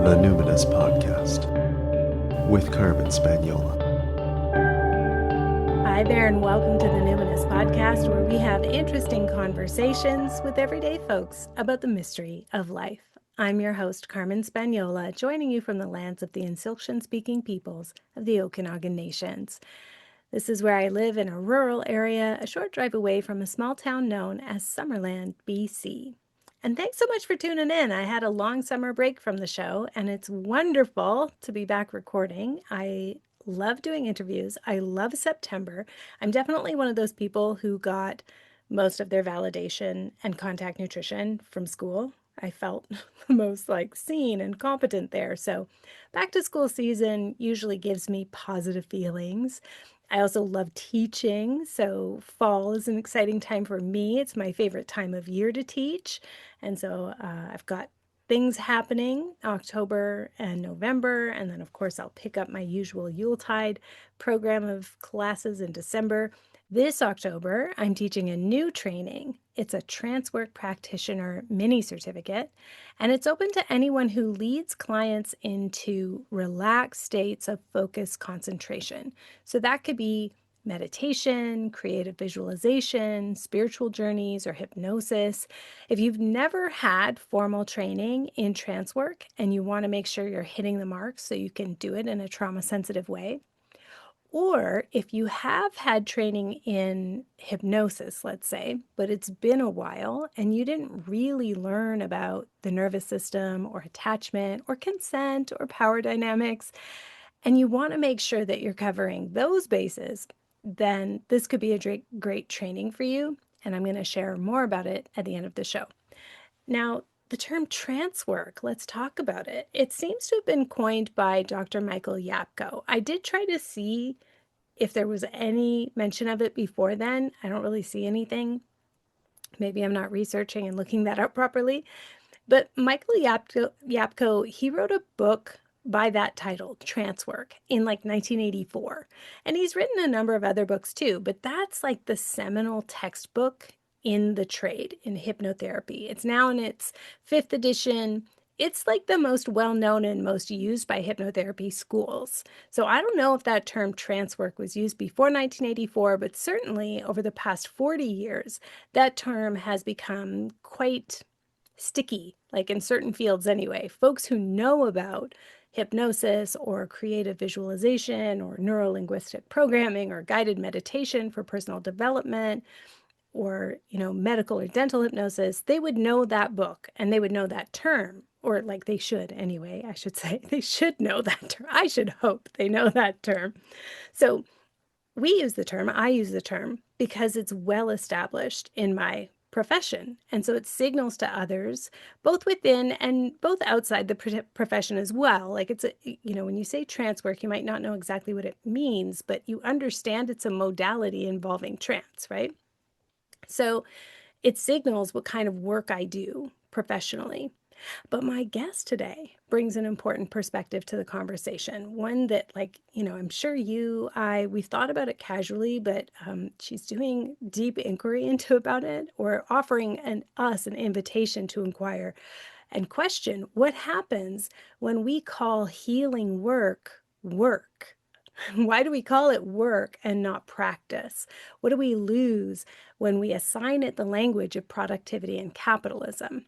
The Numinous Podcast with Carmen Spaniola. Hi there, and welcome to the Numinous Podcast, where we have interesting conversations with everyday folks about the mystery of life. I'm your host, Carmen Spaniola, joining you from the lands of the Insilkshin-speaking peoples of the Okanagan Nations. This is where I live in a rural area, a short drive away from a small town known as Summerland, BC. And thanks so much for tuning in. I had a long summer break from the show, and it's wonderful to be back recording. I love doing interviews. I love September. I'm definitely one of those people who got most of their validation and contact nutrition from school. I felt the most seen and competent there. So back to school season usually gives me positive feelings. I also love teaching, so fall is an exciting time for me. It's my favorite time of year to teach. And so I've got things happening October and November. And then, of course, I'll pick up my usual Yuletide program of classes in December. This October, I'm teaching a new training. It's a trance work practitioner mini certificate, and it's open to anyone who leads clients into relaxed states of focused concentration. So that could be meditation, creative visualization, spiritual journeys, or hypnosis. If you've never had formal training in trance work and you want to make sure you're hitting the mark so you can do it in a trauma-sensitive way, or if you have had training in hypnosis, let's say, but it's been a while and you didn't really learn about the nervous system or attachment or consent or power dynamics, and you want to make sure that you're covering those bases, then this could be a great training for you. And I'm going to share more about it at the end of the show. Now, the term trance work, let's talk about it. It seems to have been coined by Dr. Michael Yapko. I did try to see if there was any mention of it before then. I don't really see anything. Maybe I'm not researching and looking that up properly. But Michael Yapko, he wrote a book by that title, Trance Work, in 1984. And he's written a number of other books too, but that's the seminal textbook in the trade in hypnotherapy. It's now in its 5th edition. It's the most well-known and most used by hypnotherapy schools. So I don't know if that term trance work was used before 1984, but certainly over the past 40 years, that term has become quite sticky, in certain fields anyway. Folks who know about hypnosis or creative visualization or neuro-linguistic programming or guided meditation for personal development or, medical or dental hypnosis, they would know that book and they would know that term, or they should anyway, I should say. They should know that term. I should hope they know that term. So we use the term, I use the term, because it's well established in my profession. And so it signals to others, both within and both outside the profession as well. When you say trance work, you might not know exactly what it means, but you understand it's a modality involving trance, right? So it signals what kind of work I do professionally. But my guest today brings an important perspective to the conversation, one that, I'm sure we've thought about it casually, but she's doing deep inquiry into about it, or offering us an invitation to inquire and question what happens when we call healing work work. Why do we call it work and not practice? What do we lose when we assign it the language of productivity and capitalism?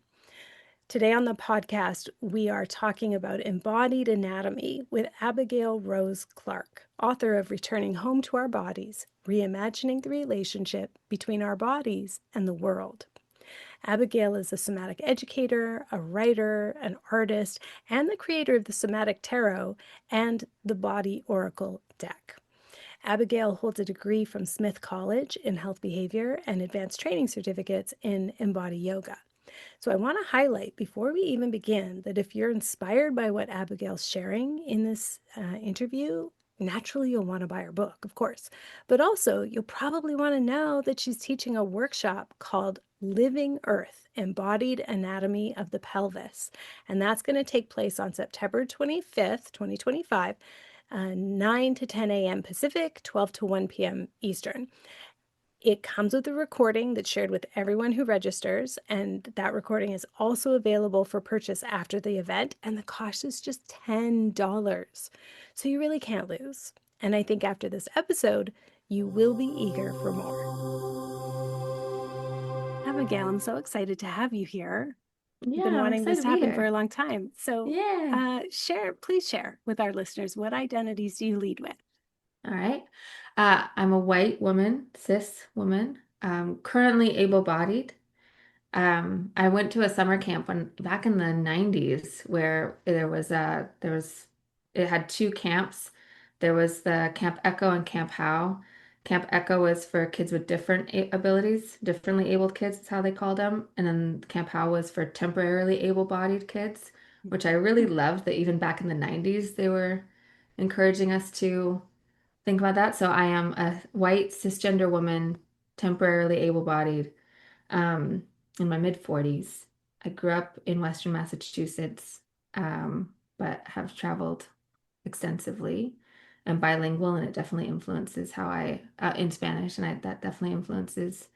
Today on the podcast, we are talking about embodied anatomy with Abigail Rose Clarke, author of Returning Home to Our Bodies, Reimagining the Relationship Between Our Bodies and the World. Abigail is a somatic educator, a writer, an artist, and the creator of the Somatic Tarot and the Body Oracle deck. Abigail holds a degree from Smith College in health behavior and advanced training certificates in Embodied yoga. So I want to highlight before we even begin that if you're inspired by what Abigail's sharing in this interview, naturally you'll want to buy her book, of course. But also you'll probably want to know that she's teaching a workshop called Living Earth, Embodied Anatomy of the Pelvis. And that's going to take place on September 25th, 2025, 9 to 10 a.m. Pacific, 12 to 1 p.m. Eastern. It comes with a recording that's shared with everyone who registers, and that recording is also available for purchase after the event, and the cost is just $10. So you really can't lose. And I think after this episode, you will be eager for more. Abigail, I'm so excited to have you here. I've been Yeah, I'm wanting excited this to to be happen for here. a long time. So, Yeah. please share with our listeners, what identities do you lead with? All right. I'm a white woman, cis woman, currently able-bodied. I went to a summer camp back in the 90s where it had two camps. There was the Camp Echo and Camp How. Camp Echo was for kids with different abilities, differently abled kids is how they called them. And then Camp How was for temporarily able-bodied kids, which I really loved that even back in the 90s they were encouraging us to think about that. So I am a white cisgender woman, temporarily able-bodied, um, in my mid 40s. I grew up in Western Massachusetts, but have traveled extensively and bilingual, and it definitely influences how in Spanish, and that definitely influences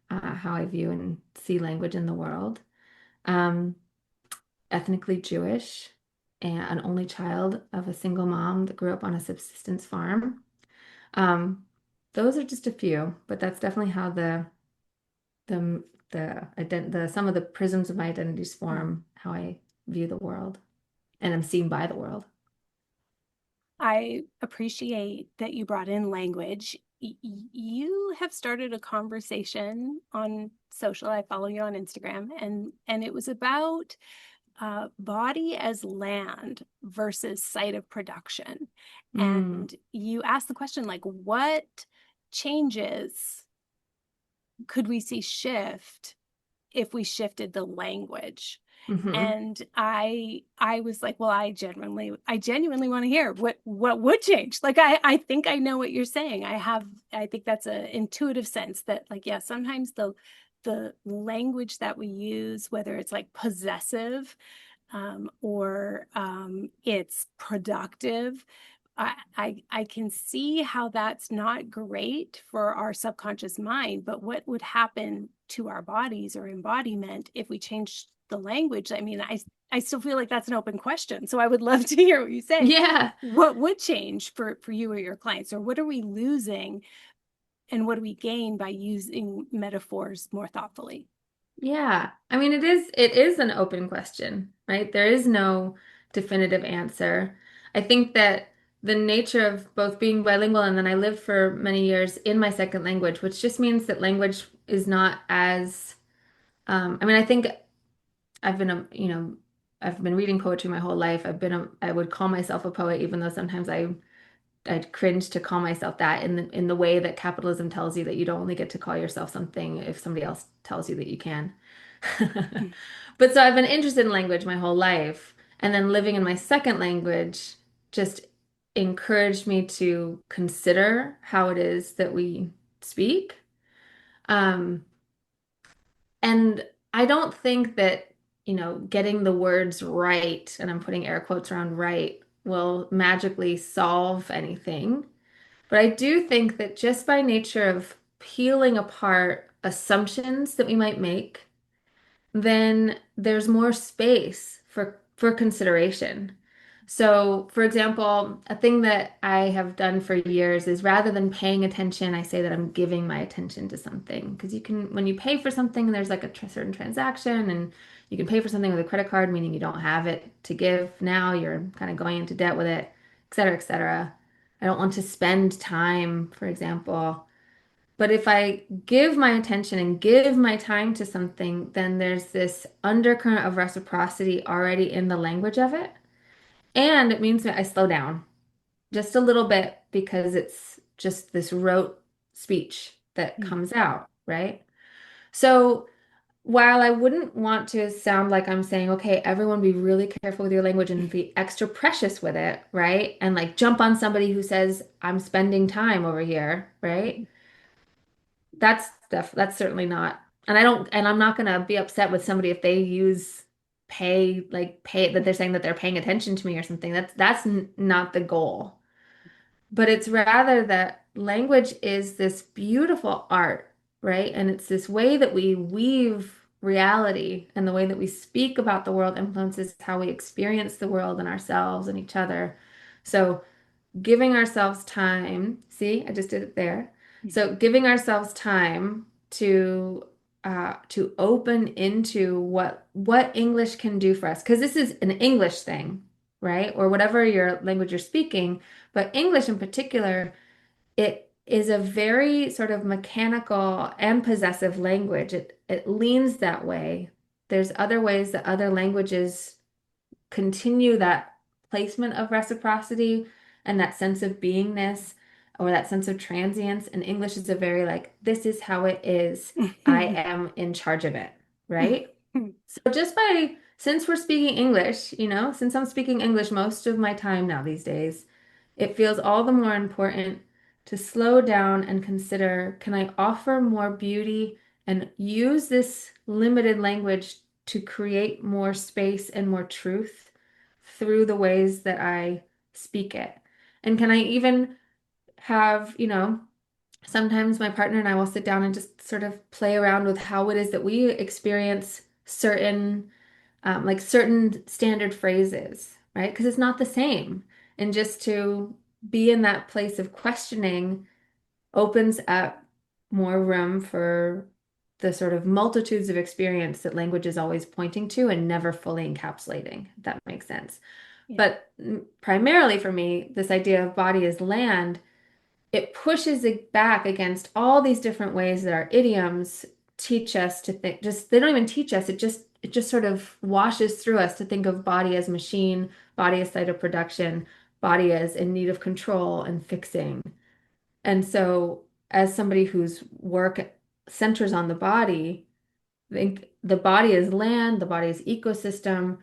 how I view and see language in the world. Um, Ethnically Jewish, and an only child of a single mom that grew up on a subsistence farm. Um, those are just a few, but that's definitely how the the some of the prisms of my identities form how I view the world and am seen by the world. I appreciate that you brought in language. You have started a conversation on social. I follow you on Instagram, and it was about body as land versus site of production. Mm, And you asked the question, like, what changes could we see shift if we shifted the language? hmm. And I was like, well, I genuinely want to hear what would change. Like, I think I know what you're saying. I think that's an intuitive sense that, like, yeah, sometimes the language that we use, whether it's like possessive, or it's productive, I can see how that's not great for our subconscious mind. But what would happen to our bodies or embodiment if we changed the language? I mean, I still feel like that's an open question. So I would love to hear what you say. Yeah. What would change for you or your clients, or what are we losing and what do we gain by using metaphors more thoughtfully? Yeah. I mean, it is an open question, right? There is no definitive answer. I think that the nature of both being bilingual and then I lived for many years in my second language, which just means that language is not as I mean, I think I've been I've been reading poetry my whole life. I would call myself a poet, even though sometimes I'd cringe to call myself that in the way that capitalism tells you that you don't only get to call yourself something if somebody else tells you that you can. But so I've been interested in language my whole life, and then living in my second language just encouraged me to consider how it is that we speak. Um, and I don't think that, getting the words right, and I'm putting air quotes around right, will magically solve anything. But I do think that just by nature of peeling apart assumptions that we might make, then there's more space for consideration. So, for example, a thing that I have done for years is rather than paying attention, I say that I'm giving my attention to something. Because when you pay for something, there's like a certain transaction, and you can pay for something with a credit card, meaning you don't have it to give now, you're kind of going into debt with it, et cetera, et cetera. I don't want to spend time, for example. But if I give my attention and give my time to something, then there's this undercurrent of reciprocity already in the language of it. And it means that I slow down just a little bit because it's just this rote speech that comes out, right? So while I wouldn't want to sound like I'm saying, okay, everyone be really careful with your language and be extra precious with it, right? And like jump on somebody who says, I'm spending time over here, right? That's certainly not. And I'm not gonna be upset with somebody if they use pay that they're saying that they're paying attention to me or something. That's not the goal. But it's rather that language is this beautiful art, right? And it's this way that we weave reality, and the way that we speak about the world influences how we experience the world and ourselves and each other. So giving ourselves time, see, I just did it there. So giving ourselves time to open into what English can do for us, because this is an English thing, right? Or whatever your language you're speaking, but English in particular, it is a very sort of mechanical and possessive language. It leans that way. There's other ways that other languages continue that placement of reciprocity and that sense of beingness or that sense of transience. And English is a very like, this is how it is. I am in charge of it, right? So just by, since we're speaking English, since I'm speaking English most of my time now these days, it feels all the more important to slow down and consider, can I offer more beauty and use this limited language to create more space and more truth through the ways that I speak it? And can I even have, sometimes my partner and I will sit down and just sort of play around with how it is that we experience certain standard phrases, right? Because it's not the same. And just to be in that place of questioning opens up more room for the sort of multitudes of experience that language is always pointing to and never fully encapsulating, if that makes sense. Yeah. But primarily for me, this idea of body as land, it pushes it back against all these different ways that our idioms teach us to think. Just they don't even teach us, it just sort of washes through us to think of body as machine, body as site of production, body as in need of control and fixing. And so as somebody whose work centers on the body, I think the body is land, the body is ecosystem.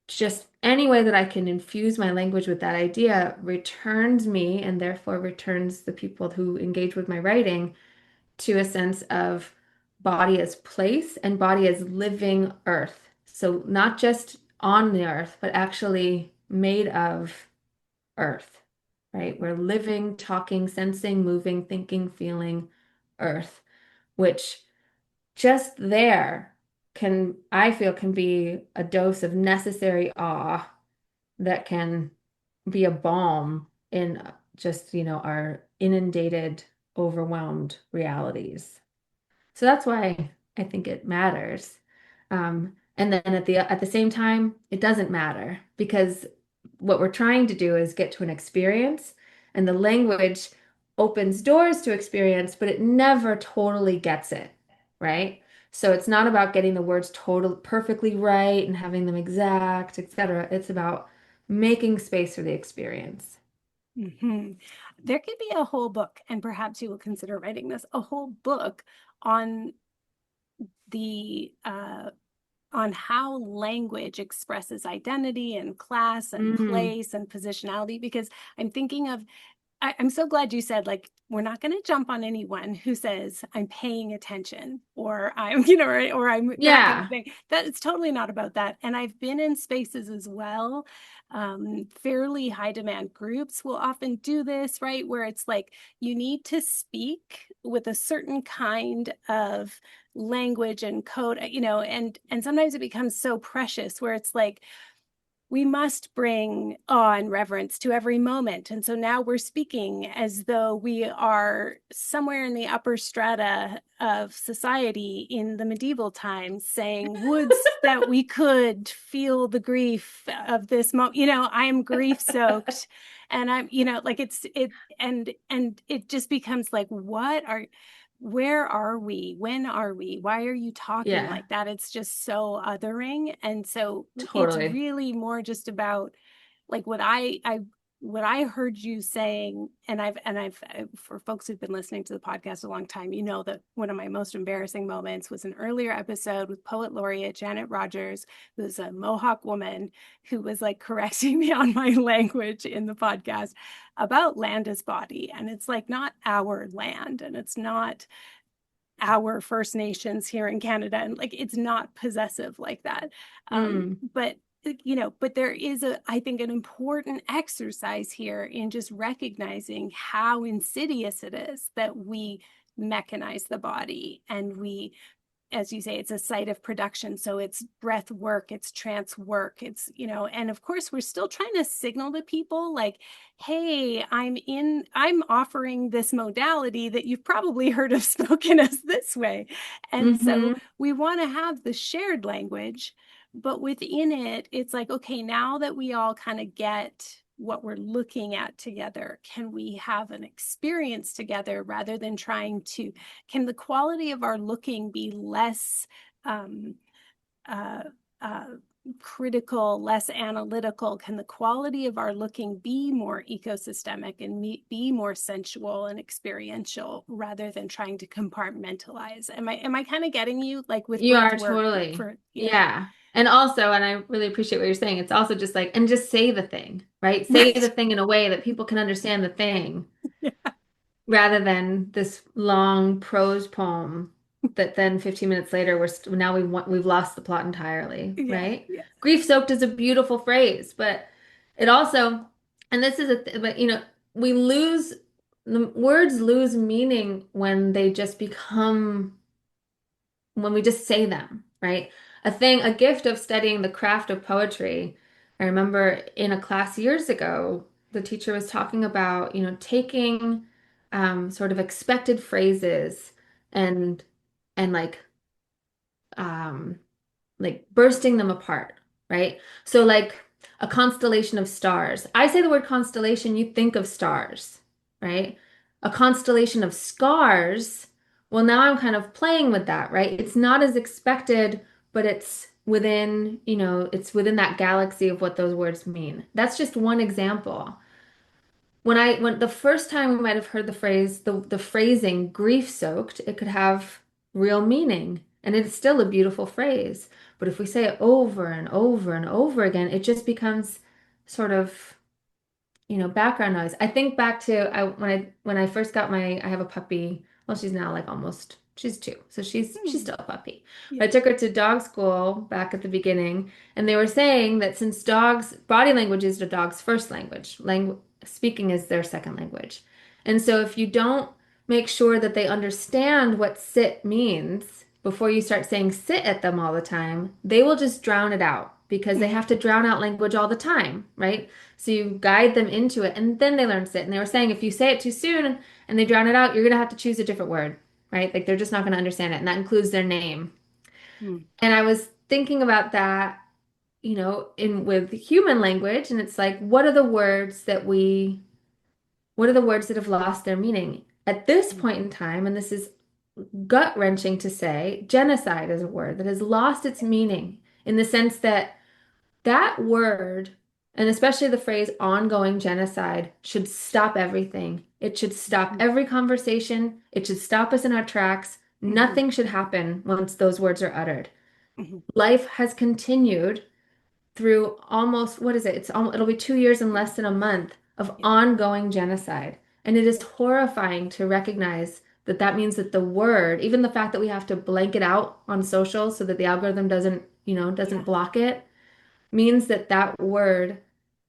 Just any way that I can infuse my language with that idea returns me, and therefore returns the people who engage with my writing, to a sense of body as place and body as living earth. So not just on the earth, but actually made of earth, right? We're living, talking, sensing, moving, thinking, feeling earth, which just there I feel, can be a dose of necessary awe that can be a balm in just, our inundated, overwhelmed realities. So that's why I think it matters. And then at the same time, it doesn't matter, because what we're trying to do is get to an experience, and the language opens doors to experience, but it never totally gets it, right? So it's not about getting the words total perfectly right and having them exact, etc. It's about making space for the experience. Mhm. There could be a whole book, and perhaps you will consider writing this, a whole book on the on how language expresses identity and class and Mm, place and positionality. Because I'm thinking of, I'm so glad you said, like, we're not going to jump on anyone who says I'm paying attention, or I'm, or I'm that kind of yeah. thing. That it's totally not about that. And I've been in spaces as well. Fairly high demand groups will often do this, right? Where it's like you need to speak with a certain kind of language and code, and sometimes it becomes so precious where it's like, we must bring awe and reverence to every moment. And so now we're speaking as though we are somewhere in the upper strata of society in the medieval times, saying, woods that we could feel the grief of this moment. I am grief soaked. And I'm, like and it just becomes like, where are we? When are we? Why are you talking Yeah, like that? It's just so othering. And so it's totally. really more just about like what I heard you saying, and I've for folks who've been listening to the podcast a long time, that one of my most embarrassing moments was an earlier episode with poet laureate Janet Rogers, who's a Mohawk woman, who was like correcting me on my language in the podcast about land as body. And it's like not our land, and it's not our First Nations here in Canada, and like it's not possessive like that. Mm, But but there is I think, an important exercise here in just recognizing how insidious it is that we mechanize the body, and we, as you say, it's a site of production. So it's breath work, it's trance work, and of course we're still trying to signal to people like, hey, I'm offering this modality that you've probably heard of spoken as this way. And so Hmm. we want to have the shared language, but within it, it's like, okay, now that we all kind of get what we're looking at together, can we have an experience together rather than trying to, can the quality of our looking be less um, uh, uh, critical, less analytical? Can the quality of our looking be more ecosystemic and be more sensual and experiential rather than trying to compartmentalize? Am I kind of getting you, like with You breath are work totally. for, yeah. Yeah. And also, and I really appreciate what you're saying, it's also just like, and just say the thing, right? Say the Right. thing in a way that people can understand the thing Yeah. rather than this long prose poem that then 15 minutes later now we've lost the plot entirely, Yeah. right? Yeah. Grief soaked is a beautiful phrase, but it also, and this is but we lose the words lose meaning when we just say them, right? A gift of studying the craft of poetry. I remember in a class years ago, the teacher was talking about, taking sort of expected phrases and and um, like bursting them apart, right? So like a constellation of stars. I say the word constellation, you think of stars, right? A constellation of scars. Well, now I'm kind of playing with that, right? It's not as expected, but it's within that galaxy of what those words mean. That's just one example. When the first time we might have heard the phrasing grief soaked, it could have real meaning. And it's still a beautiful phrase. But if we say it over and over and over again, it just becomes sort of background noise. I think back to when I first got I have a puppy. Well, she's now like she's 2, so she's Hmm. still a puppy. Yeah. But I took her to dog school back at the beginning, and they were saying that since dogs body language is the dog's first language, speaking is their second language. And so if you don't make sure that they understand what sit means before you start saying sit at them all the time, they will just drown it out because they Hmm. have to drown out language all the time, right? So you guide them into it and then they learn sit. And they were saying if you say it too soon and they drown it out, you're going to have to choose a different word, right? Like they're just not going to understand it. And that includes their name. Hmm. And I was thinking about that, in with human language. And it's like, what are the words that have lost their meaning? At this Hmm. point in time, and this is gut-wrenching to say, genocide is a word that has lost its meaning in the sense that that word, and especially the phrase ongoing genocide, should stop everything. It should stop Hmm. every conversation. It should stop us in our tracks. Hmm. Nothing should happen once those words are uttered. Hmm. Life has continued through almost, what is it? It'll be 2 years and less than a month of Yeah. ongoing genocide. And it is Yeah. horrifying to recognize that that means that the word, even the fact that we have to blank it out on social so that the algorithm doesn't Yeah. block it, means that that word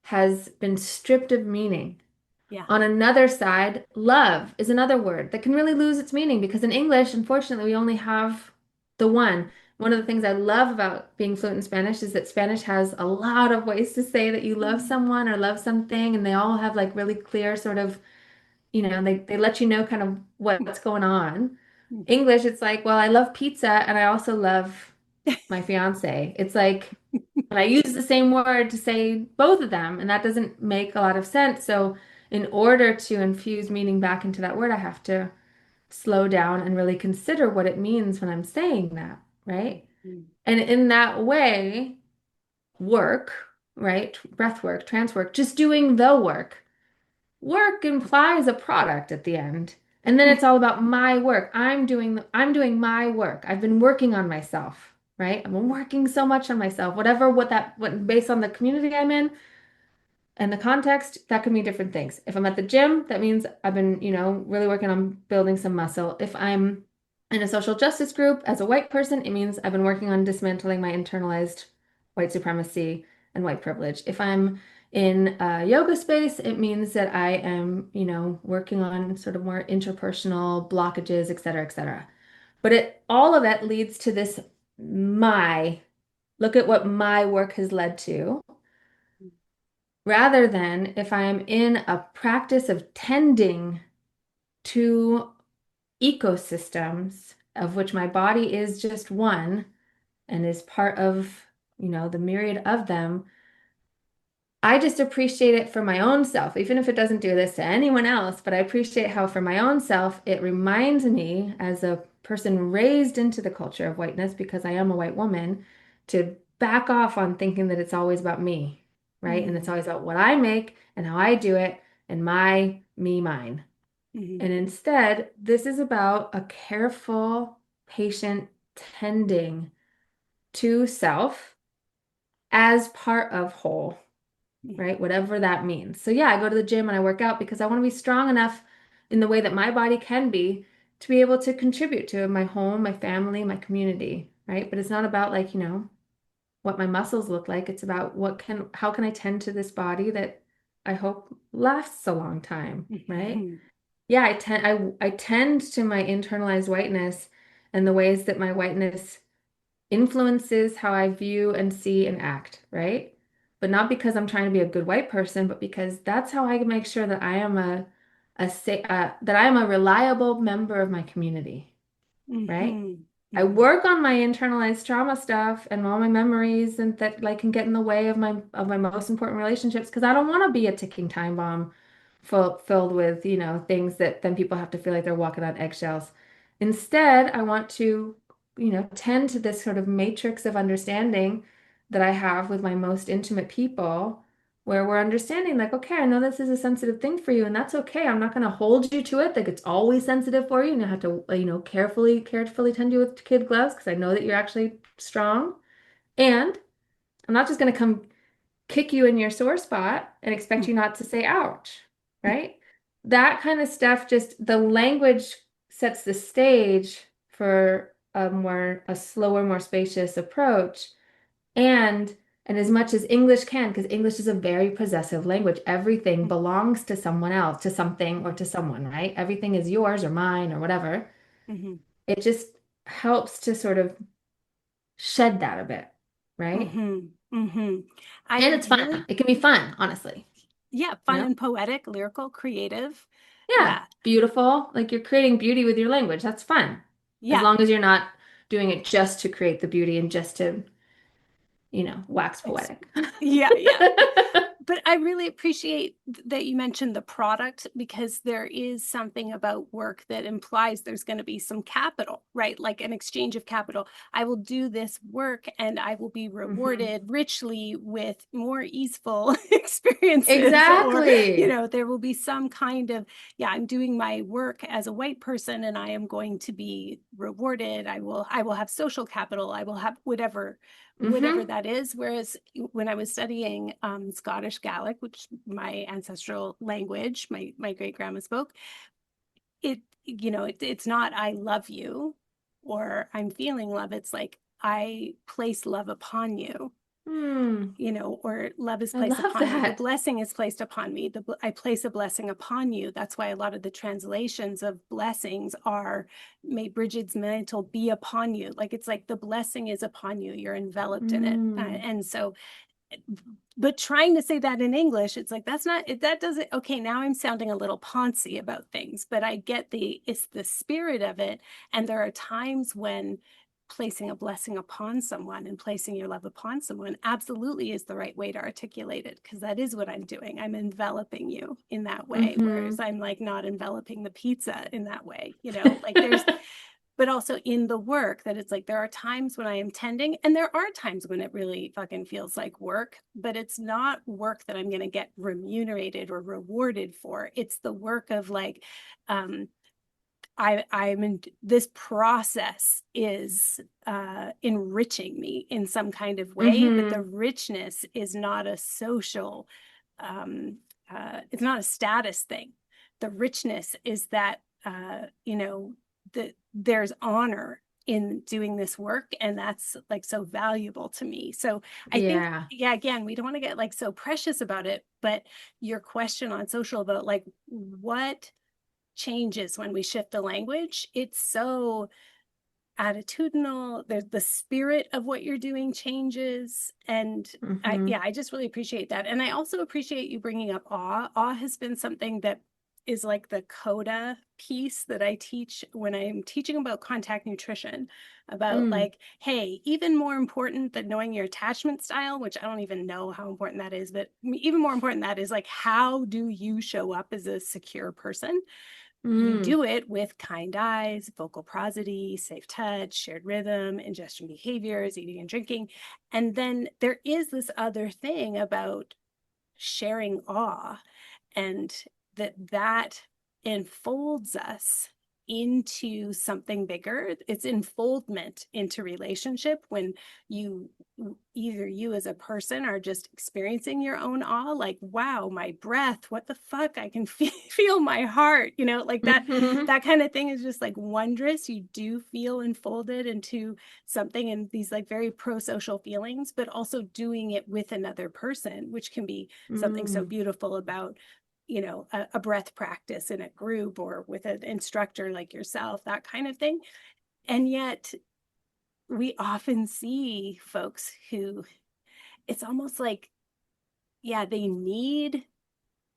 has been stripped of meaning. Yeah. On another side, love is another word that can really lose its meaning because in English, unfortunately, we only have the one. One of the things I love about being fluent in Spanish is that Spanish has a lot of ways to say that you love Hmm. someone or love something, and they all have like really clear sort of, they let you know kind of what's going on. Hmm. English, it's like, well, I love pizza and I also love my fiance. It's like, and I use the same word to say both of them, and that doesn't make a lot of sense. So, in order to infuse meaning back into that word, I have to slow down and really consider what it means when I'm saying that, right? Hmm. And in that way, work, right? Breath work, trance work, just doing the work. Work implies a product at the end. And then it's all about my work. I'm doing my work. I've been working on myself, right? I've been working so much on myself. What based on the community I'm in and the context, that could mean different things. If I'm at the gym, that means I've been, really working on building some muscle. If I'm in a social justice group as a white person, it means I've been working on dismantling my internalized white supremacy and white privilege. If I'm in a yoga space, it means that I am, working on sort of more interpersonal blockages, et cetera, et cetera. But all of it leads to this look at what my work has led to, rather than if I'm in a practice of tending to ecosystems of which my body is just one and is part of, the myriad of them. I just appreciate it for my own self, even if it doesn't do this to anyone else, but I appreciate how for my own self, it reminds me as a person raised into the culture of whiteness, because I am a white woman, to back off on thinking that it's always about me, right? And it's always about what I make and how I do it and mine. And instead, this is about a careful, patient tending to self as part of whole, right? Whatever that means. So yeah, I go to the gym and I work out because I want to be strong enough in the way that my body can be to be able to contribute to my home, my family, my community, right? But it's not about like, what my muscles look like. It's about how can I tend to this body that I hope lasts a long time, right? Yeah, I tend to my internalized whiteness and the ways that my whiteness influences how I view and see and act, right? But not because I'm trying to be a good white person, but because that's how I make sure that I am that I am a reliable member of my community, right? I work on my internalized trauma stuff and all my memories and that like can get in the way of my most important relationships because I don't want to be a ticking time bomb filled with, things that then people have to feel like they're walking on eggshells. Instead, I want to, tend to this sort of matrix of understanding that I have with my most intimate people, where we're understanding like, okay, I know this is a sensitive thing for you, and that's okay. I'm not going to hold you to it. Like it's always sensitive for you, and you have to, carefully tend you with kid gloves because I know that you're actually strong. And I'm not just going to come kick you in your sore spot and expect you not to say ouch, right? That kind of stuff, just the language sets the stage for a slower, more spacious approach. And as much as English can, because English is a very possessive language, everything belongs to someone else, to something or to someone, right? Everything is yours or mine or whatever. It just helps to sort of shed that a bit, right? I And it's really, fun. It can be fun, honestly. yeah, fun and poetic, lyrical, creative. Yeah, Yeah. beautiful. Like you're creating beauty with your language. That's fun. As Yeah. long as you're not doing it just to create the beauty and just to, wax Ex poetic. yeah, yeah. But I really appreciate that you mentioned the product because there is something about work that implies there's going to be some capital, right? Like an exchange of capital. I will do this work and I will be Mhm. rewarded richly with more easeful experiences, or, Exactly. there will be some kind of, yeah, I'm doing my work as a white person and I am going to be rewarded. I will have social capital. I will have whatever Hmm. that is. Whereas when I was studying Scottish Gaelic, which my ancestral language, my great grandma spoke, it's not I love you or I'm feeling love. It's like I place love upon you, Hmm. or love is I placed love upon me. The that. blessing is placed upon me. I place a blessing upon you. That's why a lot of the translations of blessings are, may Bridget's mantle be upon you. Like it's like the blessing is upon you. You're enveloped in it. Mm. And so, but trying to say that in English, it's like, that doesn't, okay, now I'm sounding a little poncy about things, but I get it's the spirit of it. And there are times when placing a blessing upon someone and placing your love upon someone absolutely is the right way to articulate it, because that is what I'm doing. I'm enveloping you in that way, whereas Hmm. I'm like not enveloping the pizza in that way, like there's, but also in the work that it's like there are times when I am tending and there are times when it really fucking feels like work, but it's not work that I'm going to get remunerated or rewarded for. It's the work of like, I'm in this process is enriching me in some kind of way, but the Hmm. richness is not a social, it's not a status thing. The richness is that, that there's honor in doing this work, and that's like so valuable to me. So I think, Yeah. yeah, again, we don't want to get like so precious about it, but your question on social about like what changes when we shift the language, it's so attitudinal. There's the spirit of what you're doing changes. And Hmm. I just really appreciate that. And I also appreciate you bringing up awe. Awe has been something that is like the coda piece that I teach when I'm teaching about contact nutrition, about Mm. like, hey, even more important than knowing your attachment style, which I don't even know how important that is, but even more important that is like, how do you show up as a secure person? You Mm. do it with kind eyes, vocal prosody, safe touch, shared rhythm, ingestion behaviors, eating and drinking. And then there is this other thing about sharing awe, and that enfolds us into something bigger. It's enfoldment into relationship when you, either you as a person are just experiencing your own awe, like, wow, my breath, what the fuck, I can feel my heart, like that. Hmm. That kind of thing is just like wondrous. You do feel enfolded into something, and these like very pro-social feelings, but also doing it with another person, which can be something so Mm. beautiful about a breath practice in a group or with an instructor like yourself, that kind of thing. And yet we often see folks who, it's almost like, yeah, they need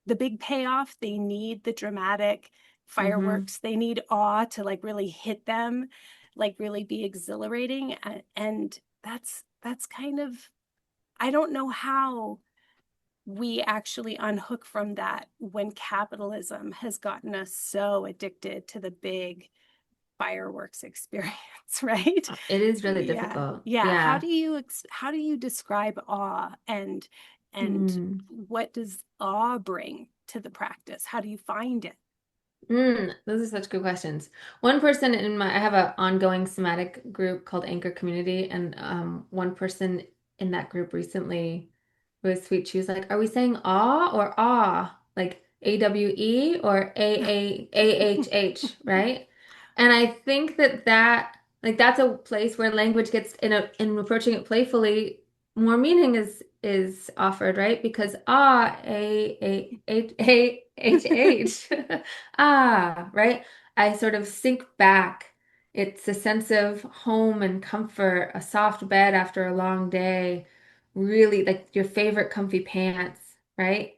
the big payoff, they need the dramatic Hmm. fireworks, they need awe to like really hit them, like really be exhilarating. And that's kind of, I don't know how we actually unhook from that when capitalism has gotten us so addicted to the big fireworks experience, right? It is really Yeah. difficult. Yeah. Yeah. How do you describe awe, and Mm. what does awe bring to the practice? How do you find it? Those are such good questions. One person in my, I have an ongoing somatic group called Anchor Community, and one person in that group recently was sweet. She was like, "Are we saying awe or awe? Like AWE or AAAHH, right?" And I think that like that's a place where language gets in approaching it playfully, more meaning is offered, right? Because AAHH ah, right? I sort of sink back. It's a sense of home and comfort, a soft bed after a long day, really like your favorite comfy pants, right?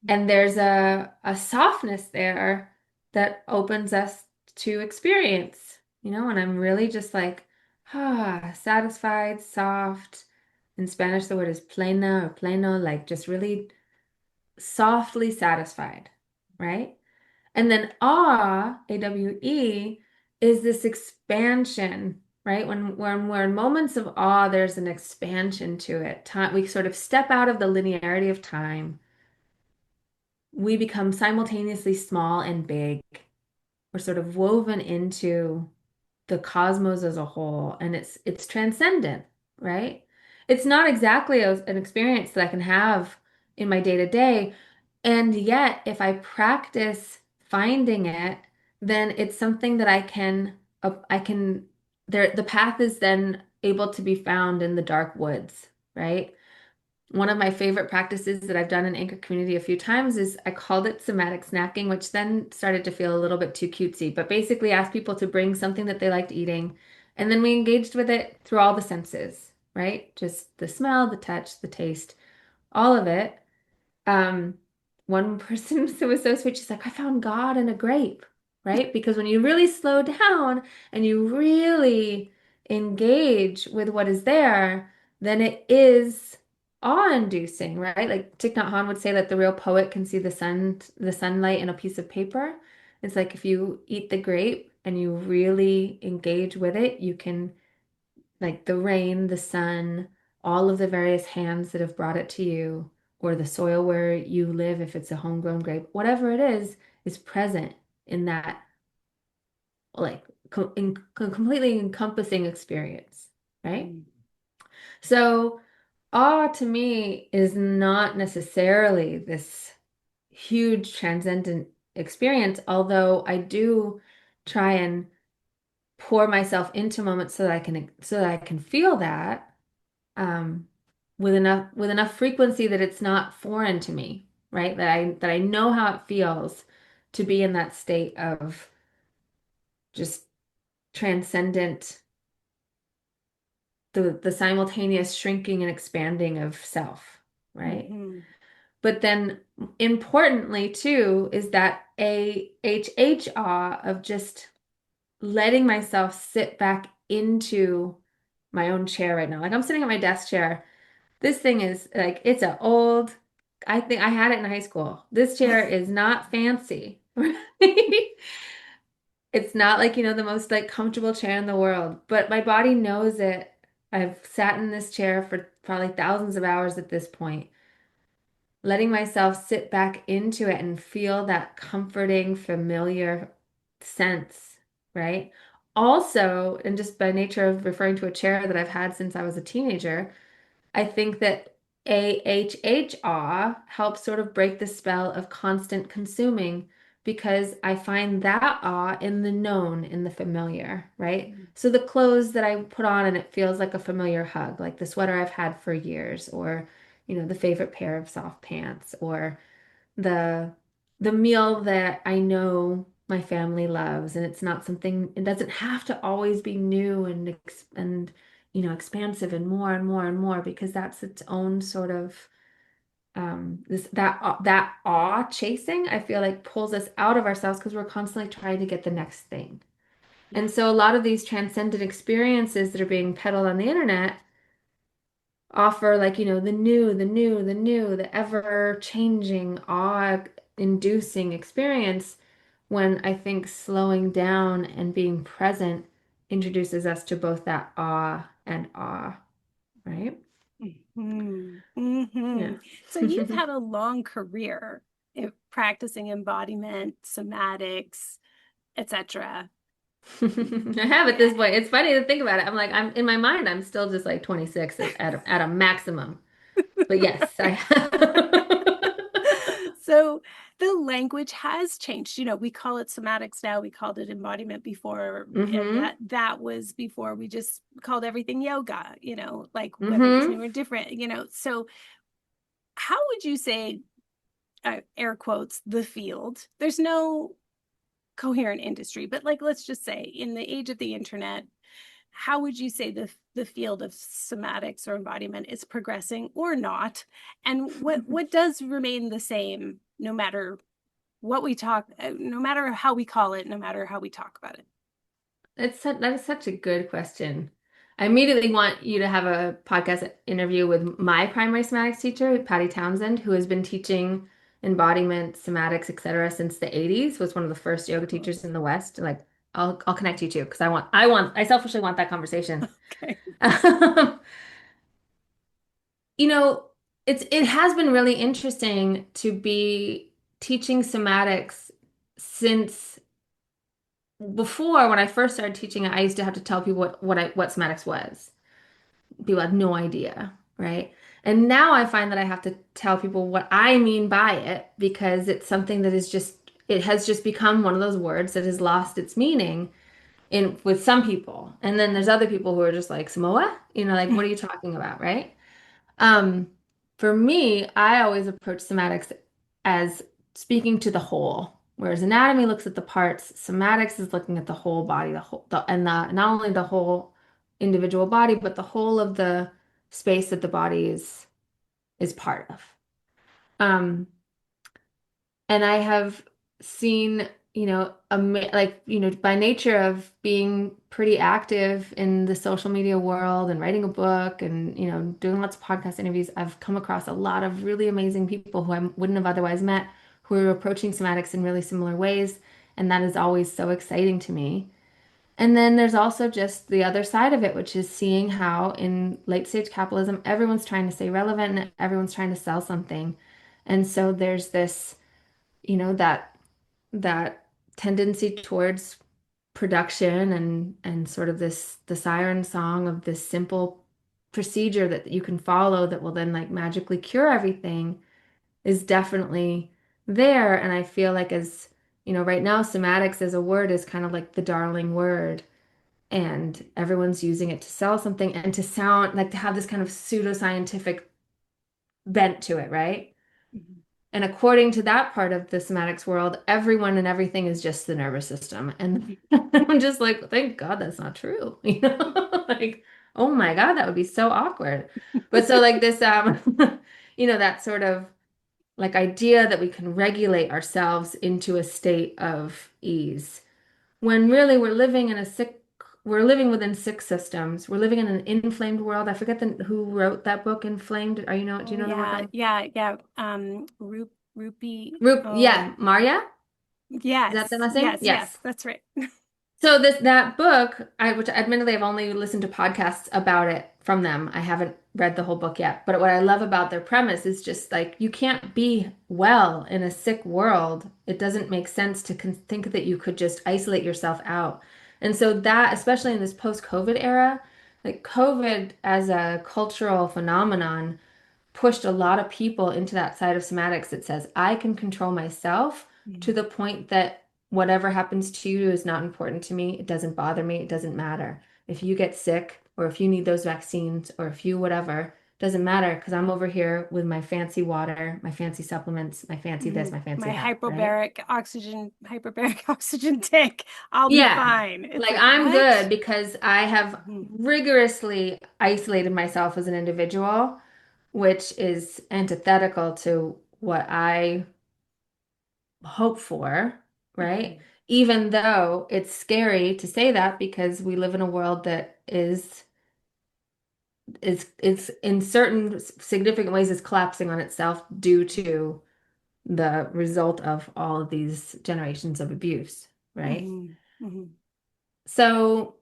And there's a softness there that opens us to experience, and I'm really just like, satisfied, soft. In Spanish, the word is plena or pleno, like just really softly satisfied, right? And then awe, AWE, is this expansion, right? When we're in moments of awe, there's an expansion to it. Time, we sort of step out of the linearity of time. We become simultaneously small and big. We're sort of woven into the cosmos as a whole, and it's transcendent, right? It's not exactly an experience that I can have in my day to day, and yet if I practice finding it, then it's something that I can there the path is then able to be found in the dark woods, right? One of my favorite practices that I've done in Anchor Community a few times is I called it somatic snacking, which then started to feel a little bit too cutesy, but basically asked people to bring something that they liked eating. And then we engaged with it through all the senses, right? Just the smell, the touch, the taste, all of it. Um, One person was so sweet. She's like, I found God in a grape, right? Because when you really slow down and you really engage with what is there, then it is awe-inducing, right? Like Thich Nhat Hanh would say that the real poet can see the sunlight in a piece of paper. It's like if you eat the grape and you really engage with it, you can like the rain, the sun, all of the various hands that have brought it to you, or the soil where you live, if it's a homegrown grape, whatever it is present in that like completely encompassing experience, right? Mm. So, awe to me is not necessarily this huge transcendent experience, although I do try and pour myself into moments so that I can feel that um, with enough frequency that it's not foreign to me, right? That I know how it feels to be in that state of just transcendent, the simultaneous shrinking and expanding of self, right? Hmm. But then importantly too is that AHH awe of just letting myself sit back into my own chair right now. Like I'm sitting at my desk chair. This thing is like it's a old, I think I had it in high school. This chair is not fancy. Right? It's not like, the most like comfortable chair in the world, but my body knows it. I've sat in this chair for probably thousands of hours at this point, letting myself sit back into it and feel that comforting, familiar sense, right? Also, and just by nature of referring to a chair that I've had since I was a teenager, I think that AHH awe helps sort of break the spell of constant consuming because I find that awe in the known, in the familiar, right? So the clothes that I put on and it feels like a familiar hug, like the sweater I've had for years, or the favorite pair of soft pants, or the the meal that I know my family loves, and it's not something, it doesn't have to always be new and expansive and more and more and more, because that's its own sort of that awe chasing, I feel like pulls us out of ourselves because we're constantly trying to get the next thing. Yeah. And so a lot of these transcendent experiences that are being peddled on the internet offer, like, the new, the new, the new, the ever changing, awe-inducing experience, when I think slowing down and being present introduces us to both that awe, right? Hmm. Hmm. Yeah. So you've had a long career in practicing embodiment, somatics, etc. I have at this point. It's funny to think about it. I'm in my mind, I'm still just like 26 at a maximum. But yes, I have. So the language has changed. We call it somatics now. We called it embodiment before, and Mm-hmm. that was before we just called everything yoga, like whether it was Mm-hmm. new or different. So how would you say, air quotes, the field? There's no coherent industry, but like let's just say in the age of the internet, how would you say the field of somatics or embodiment is progressing or not? And what does remain the same no matter what we talk, no matter how we call it, no matter how we talk about it? That is such a good question. I immediately want you to have a podcast interview with my primary somatics teacher, Patty Townsend, who has been teaching embodiment, somatics, etc. since the 80s, was one of the first yoga teachers in the West. Like, I'll connect you to, because I selfishly want that conversation. Okay. You know, it has been really interesting to be teaching somatics since before. When I first started teaching it, I used to have to tell people what somatics was. People had no idea, right? And now I find that I have to tell people what I mean by it, because it's something that it has just become one of those words that has lost its meaning in with some people. And then there's other people who are just like, Samoa, like, what are you talking about, right? Um, for me, I always approach somatics as speaking to the whole, whereas anatomy looks at the parts, somatics is looking at the whole body, and not only the whole individual body, but the whole of the space that the body is part of. Um, and I have seen, like, by nature of being pretty active in the social media world and writing a book and, doing lots of podcast interviews, I've come across a lot of really amazing people who I wouldn't have otherwise met, who are approaching somatics in really similar ways. And that is always so exciting to me. And then there's also just the other side of it, which is seeing how in late stage capitalism, everyone's trying to stay relevant and everyone's trying to sell something. And so there's this, that tendency towards production and sort of the siren song of this simple procedure that you can follow that will then like magically cure everything is definitely there. And I feel like, as right now, somatics as a word is kind of like the darling word. and everyone's using it to sell something and to sound like to have this kind of pseudoscientific bent to it, right? Mhm. And according to that part of the somatics world, everyone and everything is just the nervous system. And I'm just like, thank God that's not true. You know, like, oh my God, that would be so awkward. But so like this, that sort of like idea that we can regulate ourselves into a state of ease when really we're living within sick systems. We're living in an inflamed world. I forget who wrote that book, Inflamed. Do Oh you know the work yeah, I'm yeah, yeah. Rupee. Yeah, Oh, Maria? Is that the yes, last name? yes, yes. Yes. That's right. So that book, which admittedly I've only listened to podcasts about it from them. I haven't read the whole book yet. But what I love about their premise is just like you can't be well in a sick world. It doesn't make sense to think that you could just isolate yourself out. And so that, especially in this post-COVID era, like COVID as a cultural phenomenon pushed a lot of people into that side of somatics that says, I can control myself to Mm. the point that whatever happens to you is not important to me. It doesn't bother me. It doesn't matter. If you get sick or if you need those vaccines or if you whatever, doesn't matter because I'm over here with my fancy water, my fancy supplements, my fancy this, my fancy My that, right? hyperbaric oxygen tank. I'll be Yeah. fine. It's Like like, I'm what? good because I have Mhm. rigorously isolated myself as an individual, which is antithetical to what I hope for, right? Mhm. Even though it's scary to say that because we live in a world that is in certain significant ways is collapsing on itself due to the result of all of these generations of abuse, right? Mhm. Mhm. So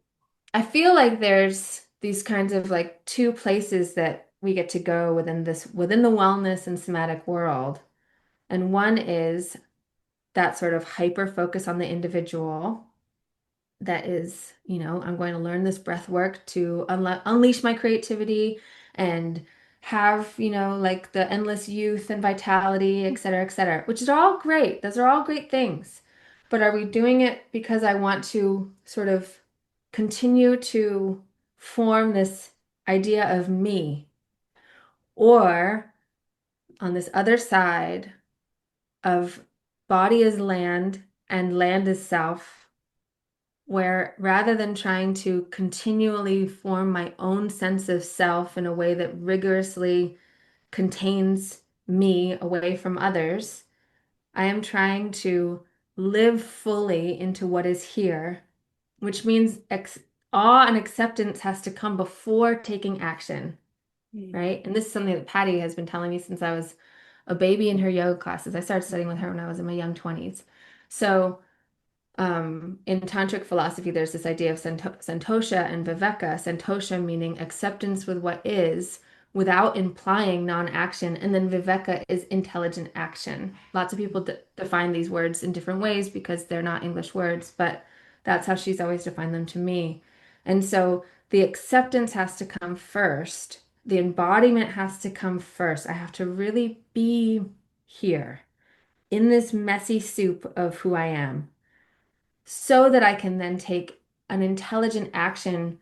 I feel like there's these kinds of like two places that we get to go within the wellness and somatic world. And one is that sort of hyper focus on the individual that is, I'm going to learn this breath work to unleash my creativity and have, like the endless youth and vitality, et cetera, which is all great. Those are all great things. But are we doing it because I want to sort of continue to form this idea of me? Or on this other side of body is land and land is self, where rather than trying to continually form my own sense of self in a way that rigorously contains me away from others, I am trying to live fully into what is here, which means awe and acceptance has to come before taking action, Mhm. right? And this is something that Patty has been telling me since I was a baby in her yoga classes. I started studying with her when I was in my young 20s. So, in tantric philosophy, there's this idea of santosha and viveka. Santosha meaning acceptance with what is without implying non-action, and then viveka is intelligent action. Lots of people define these words in different ways because they're not English words, but that's how she's always defined them to me. And so the acceptance has to come first. The embodiment has to come first. I have to really be here in this messy soup of who I am so that I can then take an intelligent action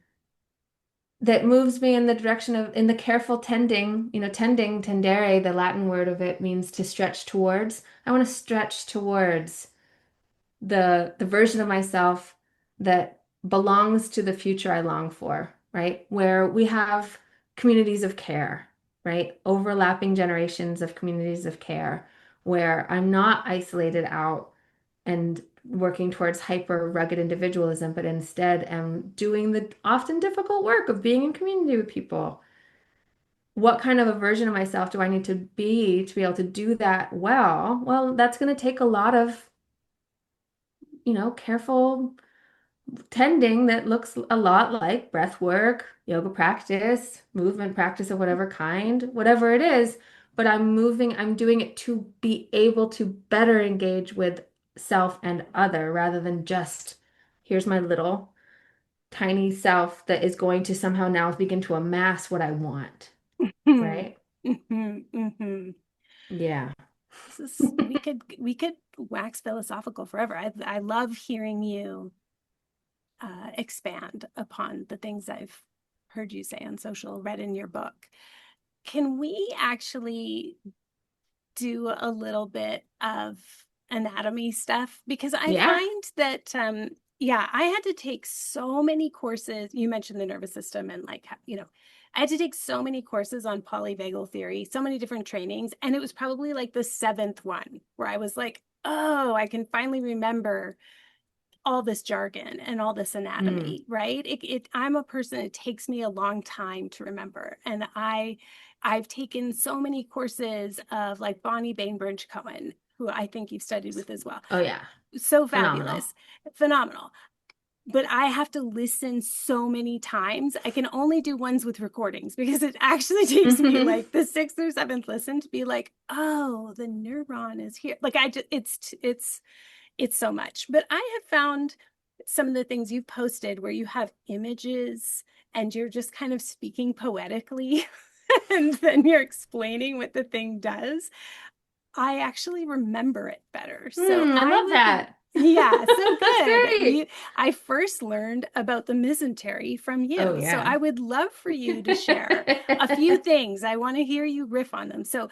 that moves me in the direction of in the careful tending, tending, tendere, the Latin word of it means to stretch towards. I want to stretch towards the version of myself that belongs to the future I long for, right? Where we have communities of care, right? Overlapping generations of communities of care, where I'm not isolated out and working towards hyper rugged individualism, but instead am doing the often difficult work of being in community with people. What kind of a version of myself do I need to be able to do that well? Well, that's going to take a lot of, careful tending that looks a lot like breath work, yoga practice, movement practice of whatever kind, whatever it is. But I'm doing it to be able to better engage with self and other rather than just here's my little tiny self that is going to somehow now begin to amass what I want, Mhm. right? Mhm. Mhm. Yeah. This is we could wax philosophical forever. I love hearing you expand upon the things I've heard you say on social, read in your book. Can we actually do a little bit of anatomy stuff? Because I Yeah. find that, yeah, I had to take so many courses. You mentioned the nervous system and like, I had to take so many courses on polyvagal theory, so many different trainings. And it was probably like the seventh one where I was like, oh, I can finally remember all this jargon and all this Mm. anatomy, right? I'm a person, it takes me a long time to remember. And I've taken so many courses of like Bonnie Bainbridge Cohen, who I think you've studied with as well. Oh yeah. So Phenomenal. fabulous, phenomenal. But I have to listen so many times. I can only do ones with recordings because it actually takes me like the sixth or seventh listen to be like, oh, the neuron is here. Like I just, it's so much. But I have found some of the things you've posted where you have images and you're just kind of speaking poetically and then you're explaining what the thing does. I actually remember it better. So I I love would, that. yeah, so That's good. great. I first learned about the mesentery from Oh you. So yeah. I would love for you to share a few things. I want to hear you riff on them. So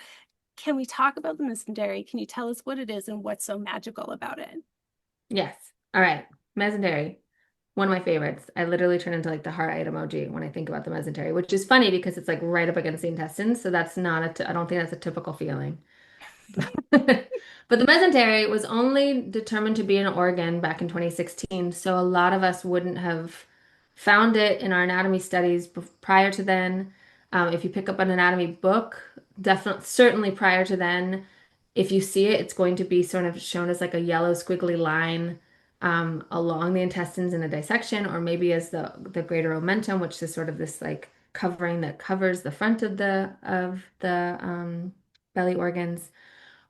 can we talk about the mesentery? Can you tell us what it is and what's so magical about it? Yes. All right. Mesentery. One of my favorites. I literally turn into like the heart eye emoji when I think about the mesentery, which is funny because it's like right up against the intestines. So that's not I don't think that's a typical feeling. But the mesentery was only determined to be an organ back in 2016. So a lot of us wouldn't have found it in our anatomy studies prior to then. If you pick up an anatomy book, definitely, certainly prior to then, if you see it, it's going to be sort of shown as like a yellow squiggly line along the intestines in a dissection, or maybe as the greater omentum, which is sort of this like covering that covers the front of the belly organs.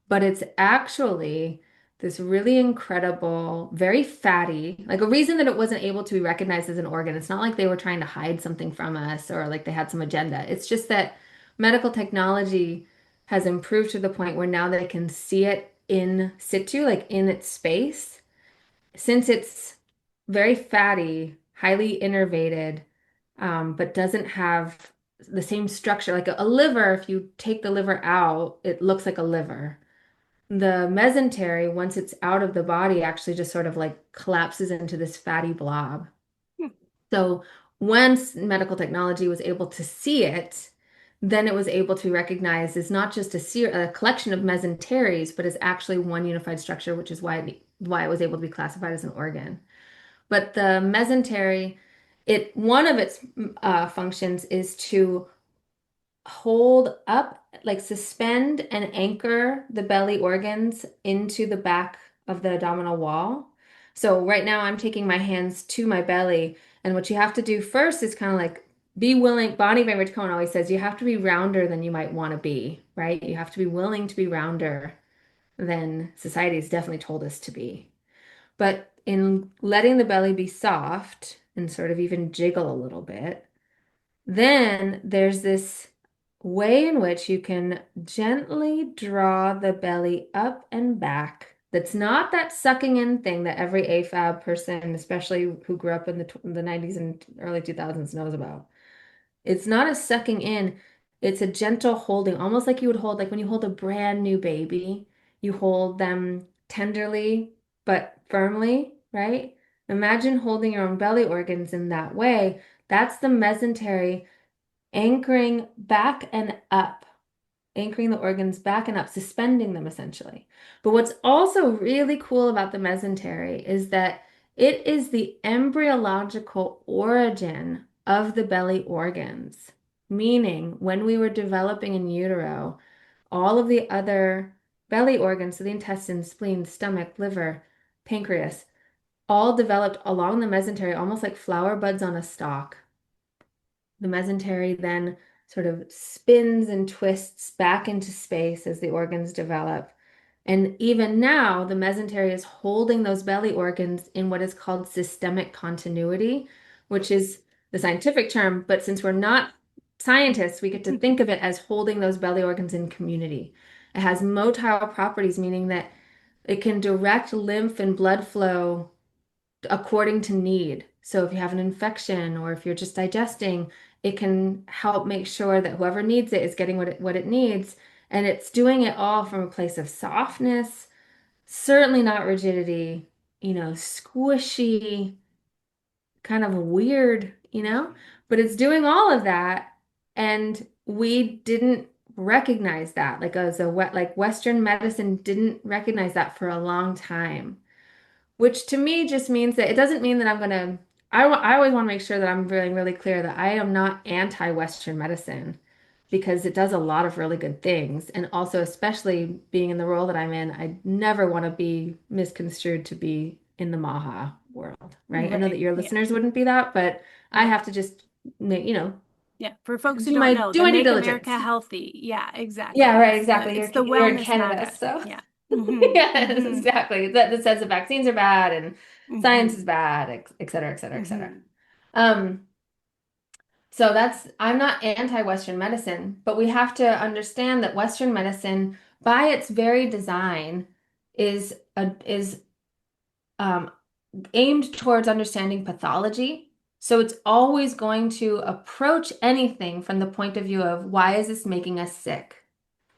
But it's actually this really incredible, very fatty, like a reason that it wasn't able to be recognized as an organ. It's not like they were trying to hide something from us or like they had some agenda. It's just that medical technology has improved to the point where now they can see it in situ, like in its space. Since it's very fatty, highly innervated, but doesn't have the same structure. Like a liver, if you take the liver out, it looks like a liver. The mesentery, once it's out of the body, actually just sort of like collapses into this fatty blob. So once medical technology was able to see it, then it was able to be recognized as not just a collection of mesenteries, but as actually one unified structure, which is why it was able to be classified as an organ. But the mesentery, one of its functions is to hold up, like suspend and anchor the belly organs into the back of the abdominal wall. So right now I'm taking my hands to my belly, and what you have to do first is kind of like be willing. Bonnie Bainbridge Cohen always says you have to be rounder than you might want to be, right? You have to be willing to be rounder than society has definitely told us to be. But in letting the belly be soft and sort of even jiggle a little bit, then there's this way in which you can gently draw the belly up and back. That's not that sucking in thing that every AFAB person, especially who grew up in the 90s and early 2000s, knows about. It's not a sucking in, it's a gentle holding, almost like you would hold, like when you hold a brand new baby, you hold them tenderly but firmly, right? Imagine holding your own belly organs in that way. That's the mesentery anchoring back and up, anchoring the organs back and up, suspending them essentially. But what's also really cool about the mesentery is that it is the embryological origin of the belly organs, meaning when we were developing in utero, all of the other belly organs, so the intestines, spleen, stomach, liver, pancreas, all developed along the mesentery, almost like flower buds on a stalk. The mesentery then sort of spins and twists back into space as the organs develop. And even now, the mesentery is holding those belly organs in what is called systemic continuity, which is the scientific term. But since we're not scientists, we get to think of it as holding those belly organs in community. It has motile properties, meaning that it can direct lymph and blood flow according to need. So if you have an infection or if you're just digesting, it can help make sure that whoever needs it is getting what it needs. And it's doing it all from a place of softness, certainly not rigidity, squishy, kind of weird, but it's doing all of that. And we didn't recognize that, like as a wet, like Western medicine didn't recognize that for a long time, which to me just means that it doesn't mean that I'm gonna, I always want to make sure that I'm really, really clear that I am not anti-Western medicine because it does a lot of really good things. And also, especially being in the role that I'm in, I never want to be misconstrued to be in the Maha world, right? I know that Right. your Yeah. listeners wouldn't be that, but I Yeah. have to just make, Yeah. For folks who do don't my know, do the my due Make America diligence. Healthy. Yeah, Yeah, exactly. right, It's the exactly. it's the You're in wellness Canada, medicine. so Yeah. Mm-hmm. yes, Mm-hmm. exactly. That says the vaccines are bad and science Mm-hmm. is bad, et cetera, et cetera, et cetera. Mm-hmm. Um, I'm not anti-Western medicine, but we have to understand that Western medicine, by its very design, is um, aimed towards understanding pathology. So it's always going to approach anything from the point of view of why is this making us sick?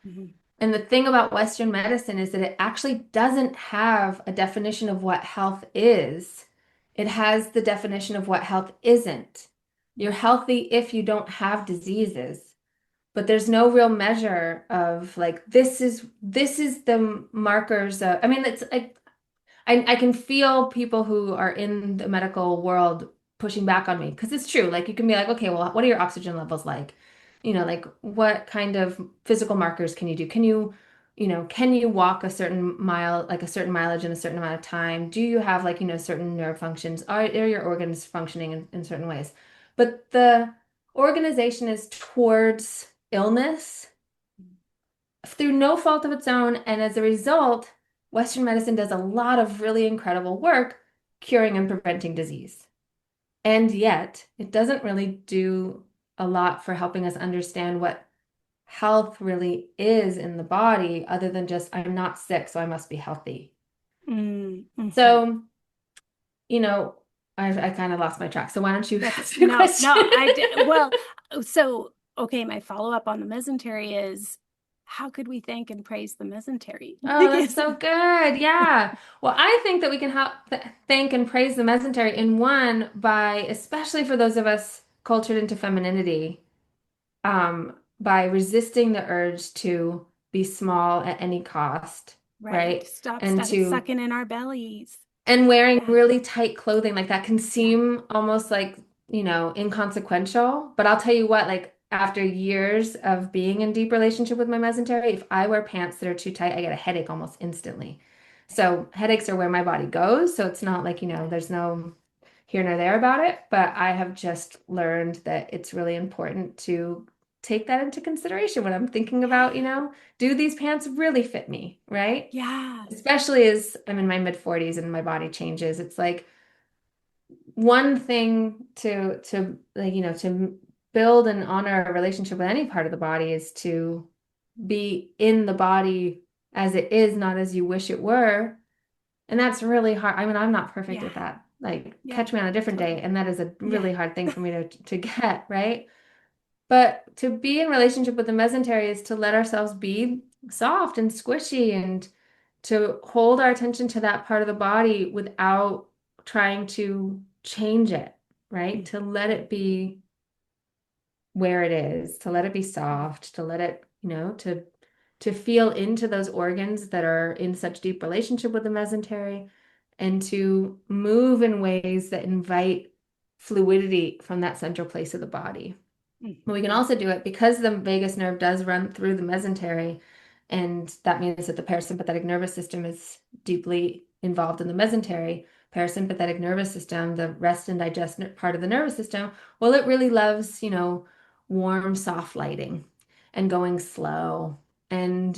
Mm-hmm. And the thing about Western medicine is that it actually doesn't have a definition of what health is. It has the definition of what health isn't. You're healthy if you don't have diseases, but there's no real measure of like this is the markers of, I mean, I can feel people who are in the medical world pushing back on me because it's true. Like you can be like, okay, well, what are your oxygen levels like? Like what kind of physical markers can you do? Can you walk a certain mile, like a certain mileage in a certain amount of time? Do you have like, certain nerve functions? Are your organs functioning in certain ways? But the organization is towards illness through no fault of its own. And as a result, Western medicine does a lot of really incredible work curing and preventing disease. And yet, it doesn't really do a lot for helping us understand what health really is in the body, other than just, I'm not sick, so I must be healthy. Mm-hmm. So, you know, I kind of lost my track. So why don't you That's ask your no, question? no, I did. Well, so okay, my follow-up on the mesentery is how could we thank and praise the mesentery? Oh, that's so good. Yeah. Well, I think that we can help thank and praise the mesentery in one by, especially for those of us cultured into femininity, by resisting the urge to be small at any cost, Right. right? Stop And to sucking in our bellies. and wearing Yeah. really tight clothing like that can Yeah. seem almost like, inconsequential. But I'll tell you what, like after years of being in deep relationship with my mesentery, if I wear pants that are too tight, I get a headache almost instantly. So headaches are where my body goes. So it's not like, there's no here nor there about it. But I have just learned that it's really important to take that into consideration when I'm thinking about, Yeah. do these pants really fit me, right? Yes. Especially as I'm in my mid 40s and my body changes. It's like one thing to like, to build and honor a relationship with any part of the body is to be in the body as it is, not as you wish it were. And that's really hard. I mean, I'm not perfect Yeah. at that. Like, Yeah. catch me on a different day, Totally. and that is a Yeah. really hard thing for me to get, right? But to be in relationship with the mesentery is to let ourselves be soft and squishy and to hold our attention to that part of the body without trying to change it, right? To let it be where it is, to let it be soft, to let it, to feel into those organs that are in such deep relationship with the mesentery and to move in ways that invite fluidity from that central place of the body. But we can Mm-hmm. also do it because the vagus nerve does run through the mesentery, and that means that the parasympathetic nervous system is deeply involved in the mesentery. Parasympathetic nervous system, the rest and digest part of the nervous system, well, it really loves, warm, soft lighting and going slow and,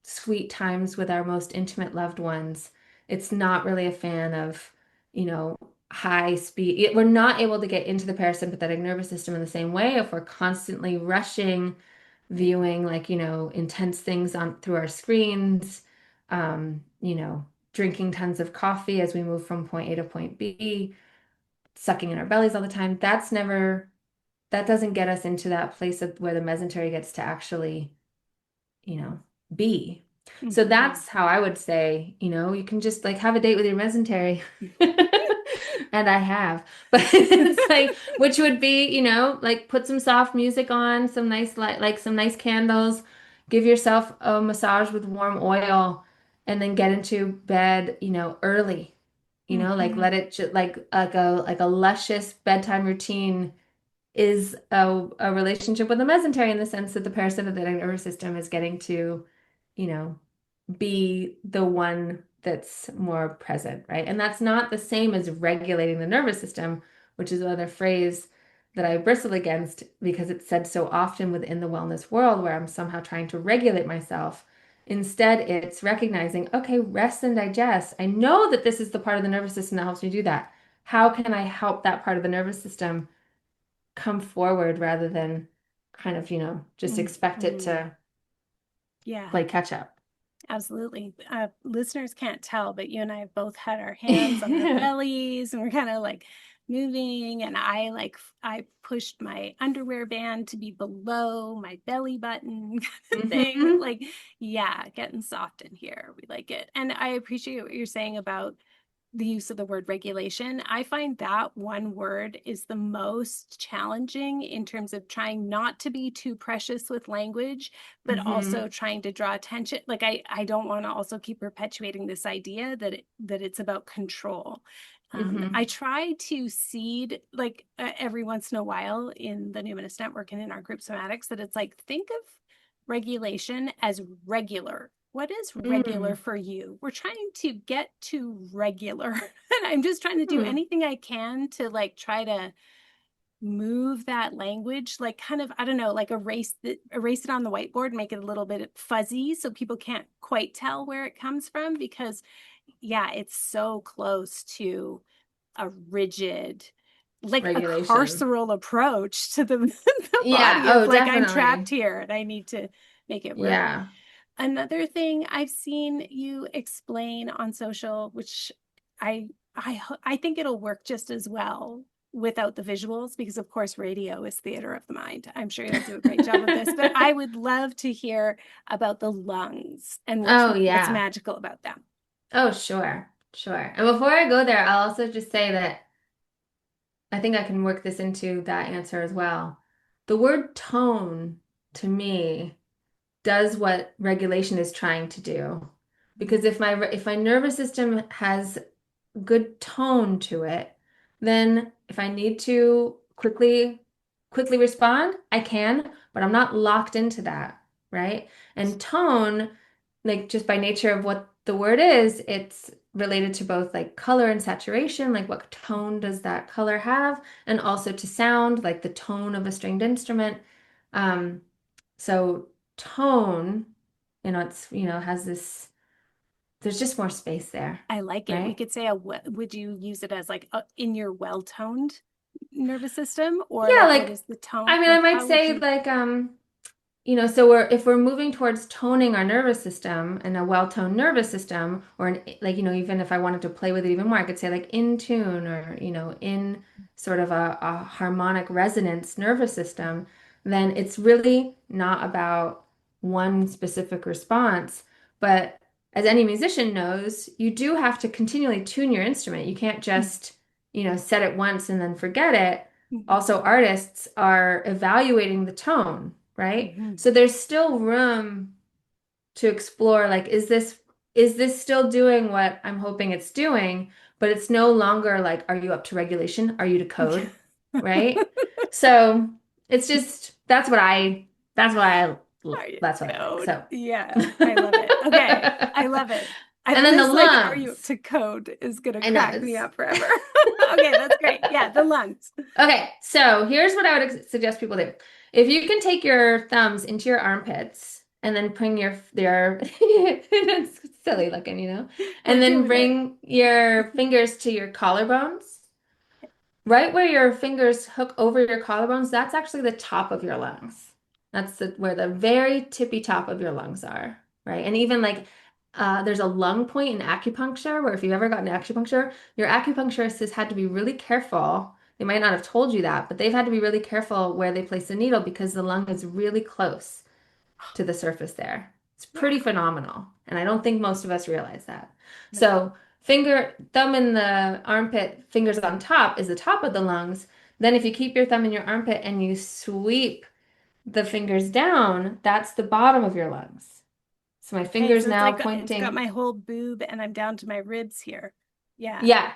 sweet times with our most intimate loved ones. It's not really a fan of, you know, high speed. We're not able to get into the parasympathetic nervous system in the same way if we're constantly rushing, viewing like, intense things on through our screens, drinking tons of coffee as we move from point A to point B. sucking in our bellies all the time, that doesn't get us into that place of where the mesentery gets to actually, you know, be. So Mhm. that's how I would say, you can just like have a date with your mesentery. And I have. But it's like, which would be, like put some soft music on, some nice light, like some nice candles, give yourself a massage with warm oil, and then get into bed, early. Like Mhm. let it like a luscious bedtime routine is a relationship with the mesentery in the sense that the parasympathetic nervous system is getting to, you know, be the one that's more present, right? And that's not the same as regulating the nervous system, which is another phrase that I bristle against because it's said so often within the wellness world where I'm somehow trying to regulate myself. Instead, it's recognizing, okay, rest and digest. I know that this is the part of the nervous system that helps me do that. How can I help that part of the nervous system come forward rather than kind of, just expect it Mhm. to Yeah. play catch up? Absolutely. Listeners can't tell, but you and I have both had our hands on our bellies and we're kind of like moving. And I pushed my underwear band to be below my belly button kind of thing. Hmm. Like, yeah, getting soft in here. We like it. And I appreciate what you're saying about the use of the word regulation. I find that one word is the most challenging in terms of trying not to be too precious with language, but Hmm. also trying to draw attention. Like I don't want to also keep perpetuating this idea that it's about control. Hmm. I try to seed like every once in a while in the Numinous Network and in our group somatics that it's like think of regulation as regular. What is regular Mm. for you? We're trying to get to regular. And I'm just trying to do Hmm. anything I can to like try to move that language, like kind of, I don't know, like erase it on the whiteboard, make it a little bit fuzzy so people can't quite tell where it comes from because yeah, it's so close to a rigid, like a Regulation. carceral approach to the Yeah. body of Oh, like I'm trapped definitely. here and I need to make it work. Yeah. Another thing I've seen you explain on social, which I I think it'll work just as well without the visuals because of course radio is theater of the mind. I'm sure you'll do a great job of this, but I would love to hear about the lungs and Oh, what's yeah. magical about them. Oh, sure. Sure. And before I go there, I'll also just say that I think I can work this into that answer as well. The word tone to me does what regulation is trying to do. Because if my nervous system has good tone to it, then if I need to quickly respond, I can, but I'm not locked into that, right? And tone, like just by nature of what the word is, it's related to both like color and saturation, like what tone does that color have, and also to sound, like the tone of a stringed instrument. Um, so tone, it's, has this, there's just more space there, I like it. We right? could say would you use it as like in your well-toned nervous system or Yeah, like what like is the tone? I mean, I Like might how would say you like so if we're moving towards toning our nervous system and a well-toned nervous system, or like, even if I wanted to play with it even more, I could say like in tune or, in sort of a harmonic resonance nervous system, then it's really not about one specific response. But as any musician knows, you do have to continually tune your instrument. You can't just, set it once and then forget it. Also, Mhm. artists are evaluating the tone, right? Mhm. So there's still room to explore, like, is this still doing what I'm hoping it's doing? But it's no longer like, are you up to regulation? Are you to code? Right? So it's just Are you that's what I think. code? So Yeah, I love it. Okay, I love it. and then the This like, are you lungs. to code is gonna I know crack me it's up forever. Okay, that's great. Yeah, the lungs. okay, so here's what I would suggest people do. If you can take your thumbs into your armpits and then bring your it's silly looking, We're and then doing it. bring your fingers to your collarbones. Right where your fingers hook over your collarbones, that's actually the top of your lungs. That's where the very tippy top of your lungs are, right? And even like there's a lung point in acupuncture where if you've ever gotten acupuncture, your acupuncturist has had to be really careful. They might not have told you that, but they've had to be really careful where they place the needle because the lung is really close to the surface there. It's Yeah. pretty phenomenal. And I don't think most of us realize that. No. So, thumb in the armpit, fingers on top is the top of the lungs. Then, if you keep your thumb in your armpit and you sweep the fingers down, that's the bottom of your lungs. So, my Okay, finger's so now it's got pointing. my whole boob and I'm down to my ribs here. Yeah. Yeah,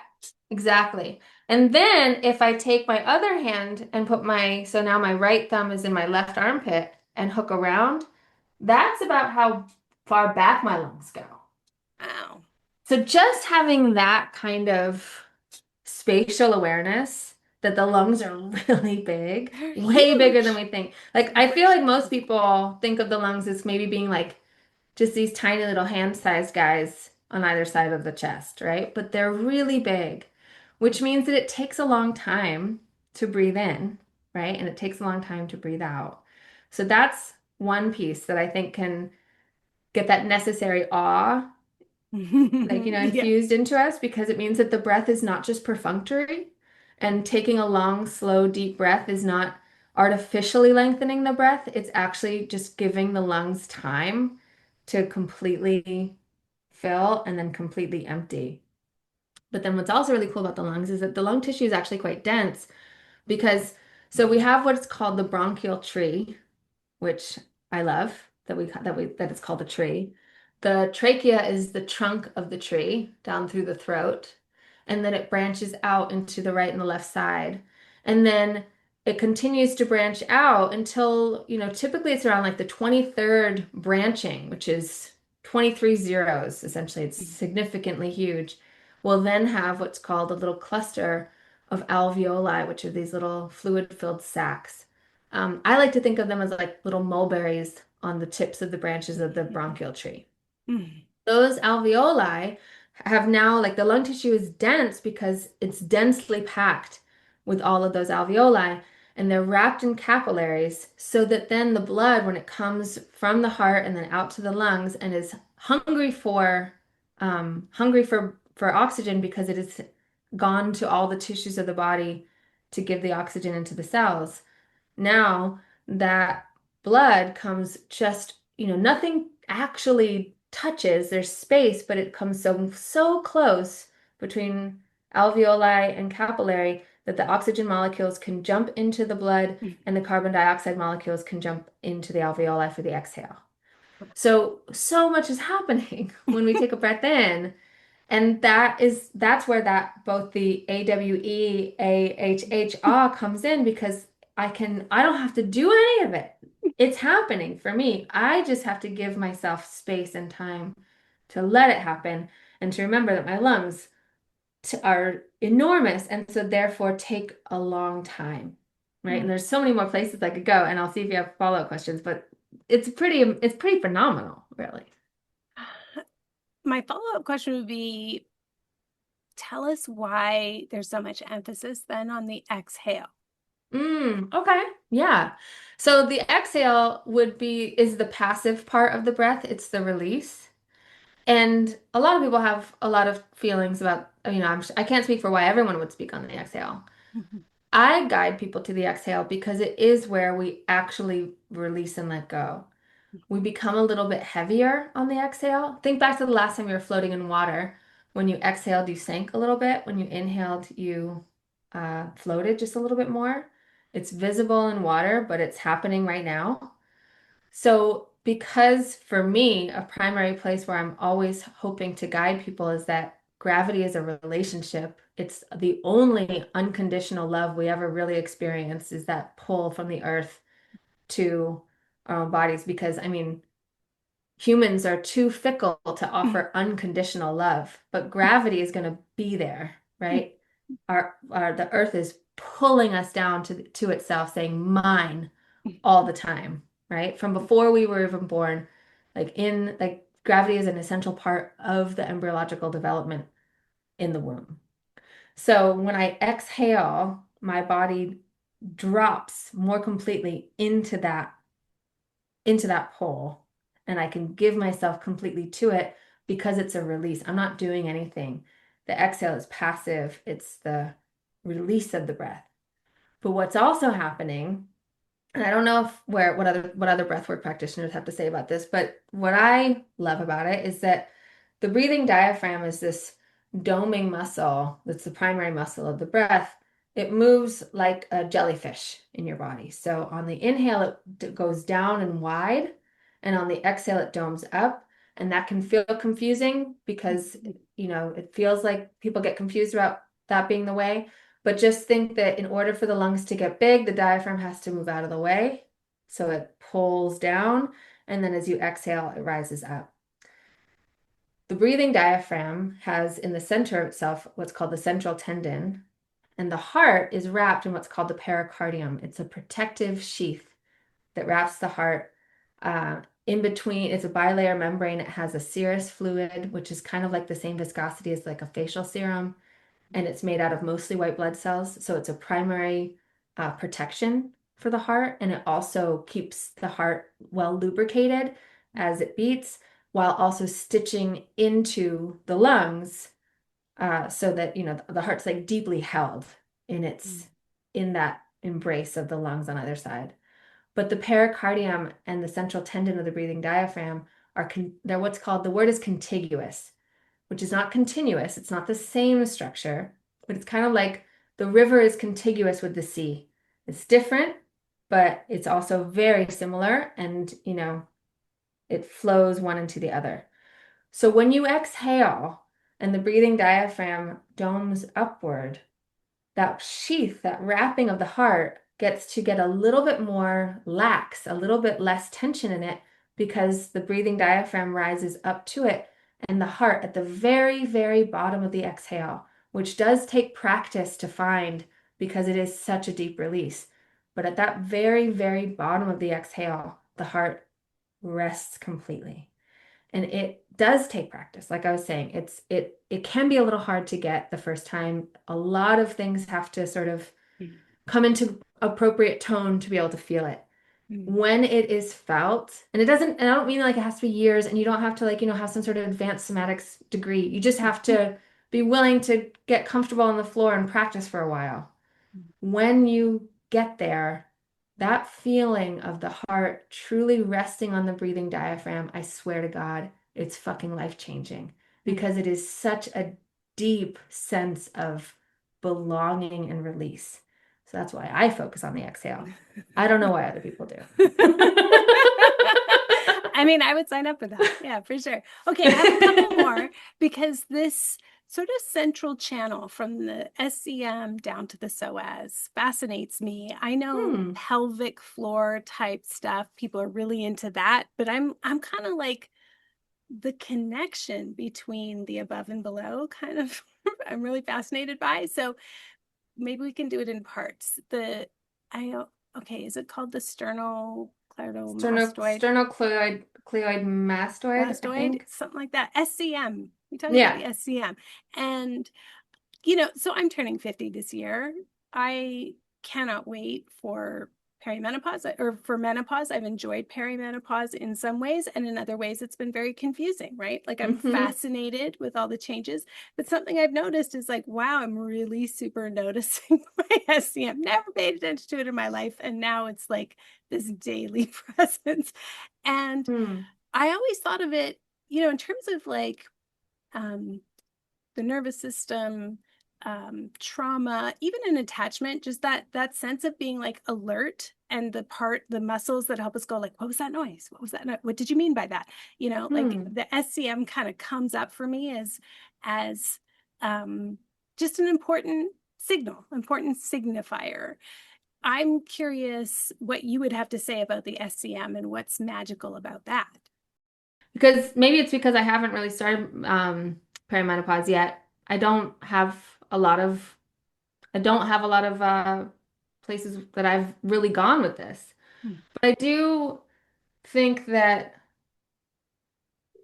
exactly. And then if I take my other hand and so now my right thumb is in my left armpit and hook around, that's about how far back my lungs go. Wow. So just having that kind of spatial awareness that the lungs are really big, They're way bigger than huge. we think. Like I feel like most Gracious. people think of the lungs as maybe being like just these tiny little hand-sized guys on either side of the chest, right? But they're really big, which means that it takes a long time to breathe in, right? And it takes a long time to breathe out. So that's one piece that I think can get that necessary awe, like, Yeah. infused into us because it means that the breath is not just perfunctory and taking a long, slow, deep breath is not artificially lengthening the breath. It's actually just giving the lungs time to completely fill and then completely empty. But then what's also really cool about the lungs is that the lung tissue is actually quite dense because so we have what's called the bronchial tree, which I love that it's called a tree. The trachea is the trunk of the tree down through the throat, and then it branches out into the right and the left side. And then it continues to branch out until, typically it's around like the 23rd branching, which is 23 zeros, essentially. It's significantly huge. We'll then have what's called a little cluster of alveoli, which are these little fluid-filled sacs. I like to think of them as like little mulberries on the tips of the branches of the bronchial tree. Those alveoli have now, like the lung tissue is dense because it's densely packed with all of those alveoli, and they're wrapped in capillaries so that then the blood, when it comes from the heart and then out to the lungs and is hungry for oxygen because it has gone to all the tissues of the body to give the oxygen into the cells. Now that blood comes just, nothing actually touches, there's space, but it comes so close between alveoli and capillary that the oxygen molecules can jump into the blood and the carbon dioxide molecules can jump into the alveoli for the exhale. So much is happening when we take a breath in. And that's where that both the AWEAHH comes in because I don't have to do any of it. It's happening for me. I just have to give myself space and time to let it happen and to remember that my lungs are enormous and so therefore take a long time, right? And there's so many more places I could go, and I'll see if you have follow-up questions, but it's pretty phenomenal, really. My follow-up question would be, tell us why there's so much emphasis then on the exhale. Okay. Yeah. So the exhale is the passive part of the breath. It's the release. And a lot of people have a lot of feelings about, I can't speak for why everyone would speak on the exhale. I guide people to the exhale because it is where we actually release and let go. We become a little bit heavier on the exhale. Think back to the last time you were floating in water. When you exhaled, you sank a little bit. When you inhaled, you floated just a little bit more. It's visible in water, but it's happening right now. So, because for me, a primary place where I'm always hoping to guide people is that gravity is a relationship. It's the only unconditional love we ever really experience is that pull from the earth to our own bodies. Because, I mean, humans are too fickle to offer unconditional love, but gravity is going to be there, right? The earth is pulling us down to itself, saying mine all the time, right? From before we were even born, like gravity is an essential part of the embryological development in the womb. So when I exhale, my body drops more completely into that pole and I can give myself completely to it because it's a release. I'm not doing anything. The exhale is passive. It's the release of the breath. But what's also happening, and I don't know if what other breathwork practitioners have to say about this, but what I love about it is that the breathing diaphragm is this doming muscle that's the primary muscle of the breath. It moves like a jellyfish in your body. So on the inhale, it goes down and wide, and on the exhale, it domes up. And that can feel confusing because, it feels like people get confused about that being the way. But just think that in order for the lungs to get big, the diaphragm has to move out of the way. So it pulls down, and then as you exhale, it rises up. The breathing diaphragm has in the center of itself what's called the central tendon, and the heart is wrapped in what's called the pericardium. It's a protective sheath that wraps the heart. In between, it's a bilayer membrane. It has a serous fluid, which is kind of like the same viscosity as like a facial serum, and it's made out of mostly white blood cells. So it's a primary protection for the heart, and it also keeps the heart well lubricated as it beats, while also stitching into the lungs so that the heart's like deeply held in that embrace of the lungs on either side. But the pericardium and the central tendon of the breathing diaphragm they're what's called, the word is contiguous, which is not continuous. It's not the same structure, but it's kind of like the river is contiguous with the sea. It's different, but it's also very similar, and it flows one into the other. So when you exhale and the breathing diaphragm domes upward, that sheath, that wrapping of the heart gets to get a little bit more lax, a little bit less tension in it, because the breathing diaphragm rises up to it, and the heart at the very, very bottom of the exhale, which does take practice to find because it is such a deep release. But at that very, very bottom of the exhale, the heart rests completely. And it does take practice. Like I was saying, it can be a little hard to get the first time. A lot of things have to sort of come into appropriate tone to be able to feel it. When it is felt, and I don't mean like it has to be years, and you don't have to have some sort of advanced somatics degree. You just have to be willing to get comfortable on the floor and practice for a while. When you get there, that feeling of the heart truly resting on the breathing diaphragm, I swear to God, it's fucking life-changing, because it is such a deep sense of belonging and release. So that's why I focus on the exhale. I don't know why other people do. I mean, I would sign up for that. Yeah, for sure. Okay, I have a couple more, because this sort of central channel from the SCM down to the psoas fascinates me. I know pelvic floor type stuff, people are really into that, but I'm kind of like the connection between the above and below kind of I'm really fascinated by. So maybe we can do it in parts. Okay, is it called the sternocleidomastoid? Sternocleidomastoid mastoid, I Mastoid, think. something like that. SCM. We talked about Yeah. the SCM. And, so I'm turning 50 this year. I cannot wait for perimenopause or for menopause. I've enjoyed perimenopause in some ways, and in other ways it's been very confusing, right? Like I'm fascinated with all the changes, but something I've noticed is like, wow, I'm really super noticing my SCM. Never paid attention to it in my life, and now it's like this daily presence. And I always thought of it, in terms of like the nervous system, trauma, even an attachment, just that sense of being like alert, and the muscles that help us go like, what was that noise? What was that? What did you mean by that? Like the SCM kind of comes up for me as just an important important signifier. I'm curious what you would have to say about the SCM and what's magical about that. Because maybe it's because I haven't really started perimenopause yet. I don't have a lot of places that I've really gone with this. But I do think that,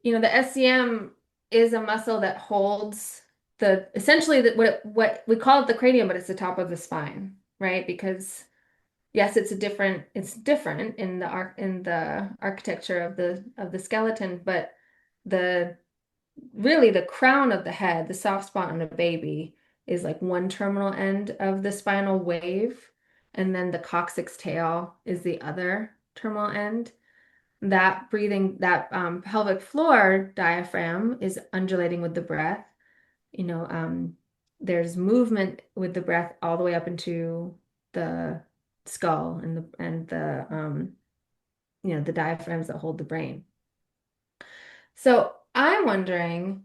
the SCM is a muscle that holds essentially what we call it the cranium, but it's the top of the spine, right? Because yes, it's different in the architecture of the skeleton, but the really the crown of the head, the soft spot on a baby, is like one terminal end of the spinal wave, and then the coccyx tail is the other terminal end. That breathing, that pelvic floor diaphragm is undulating with the breath. You know, there's movement with the breath all the way up into the skull and the diaphragms that hold the brain. So I'm wondering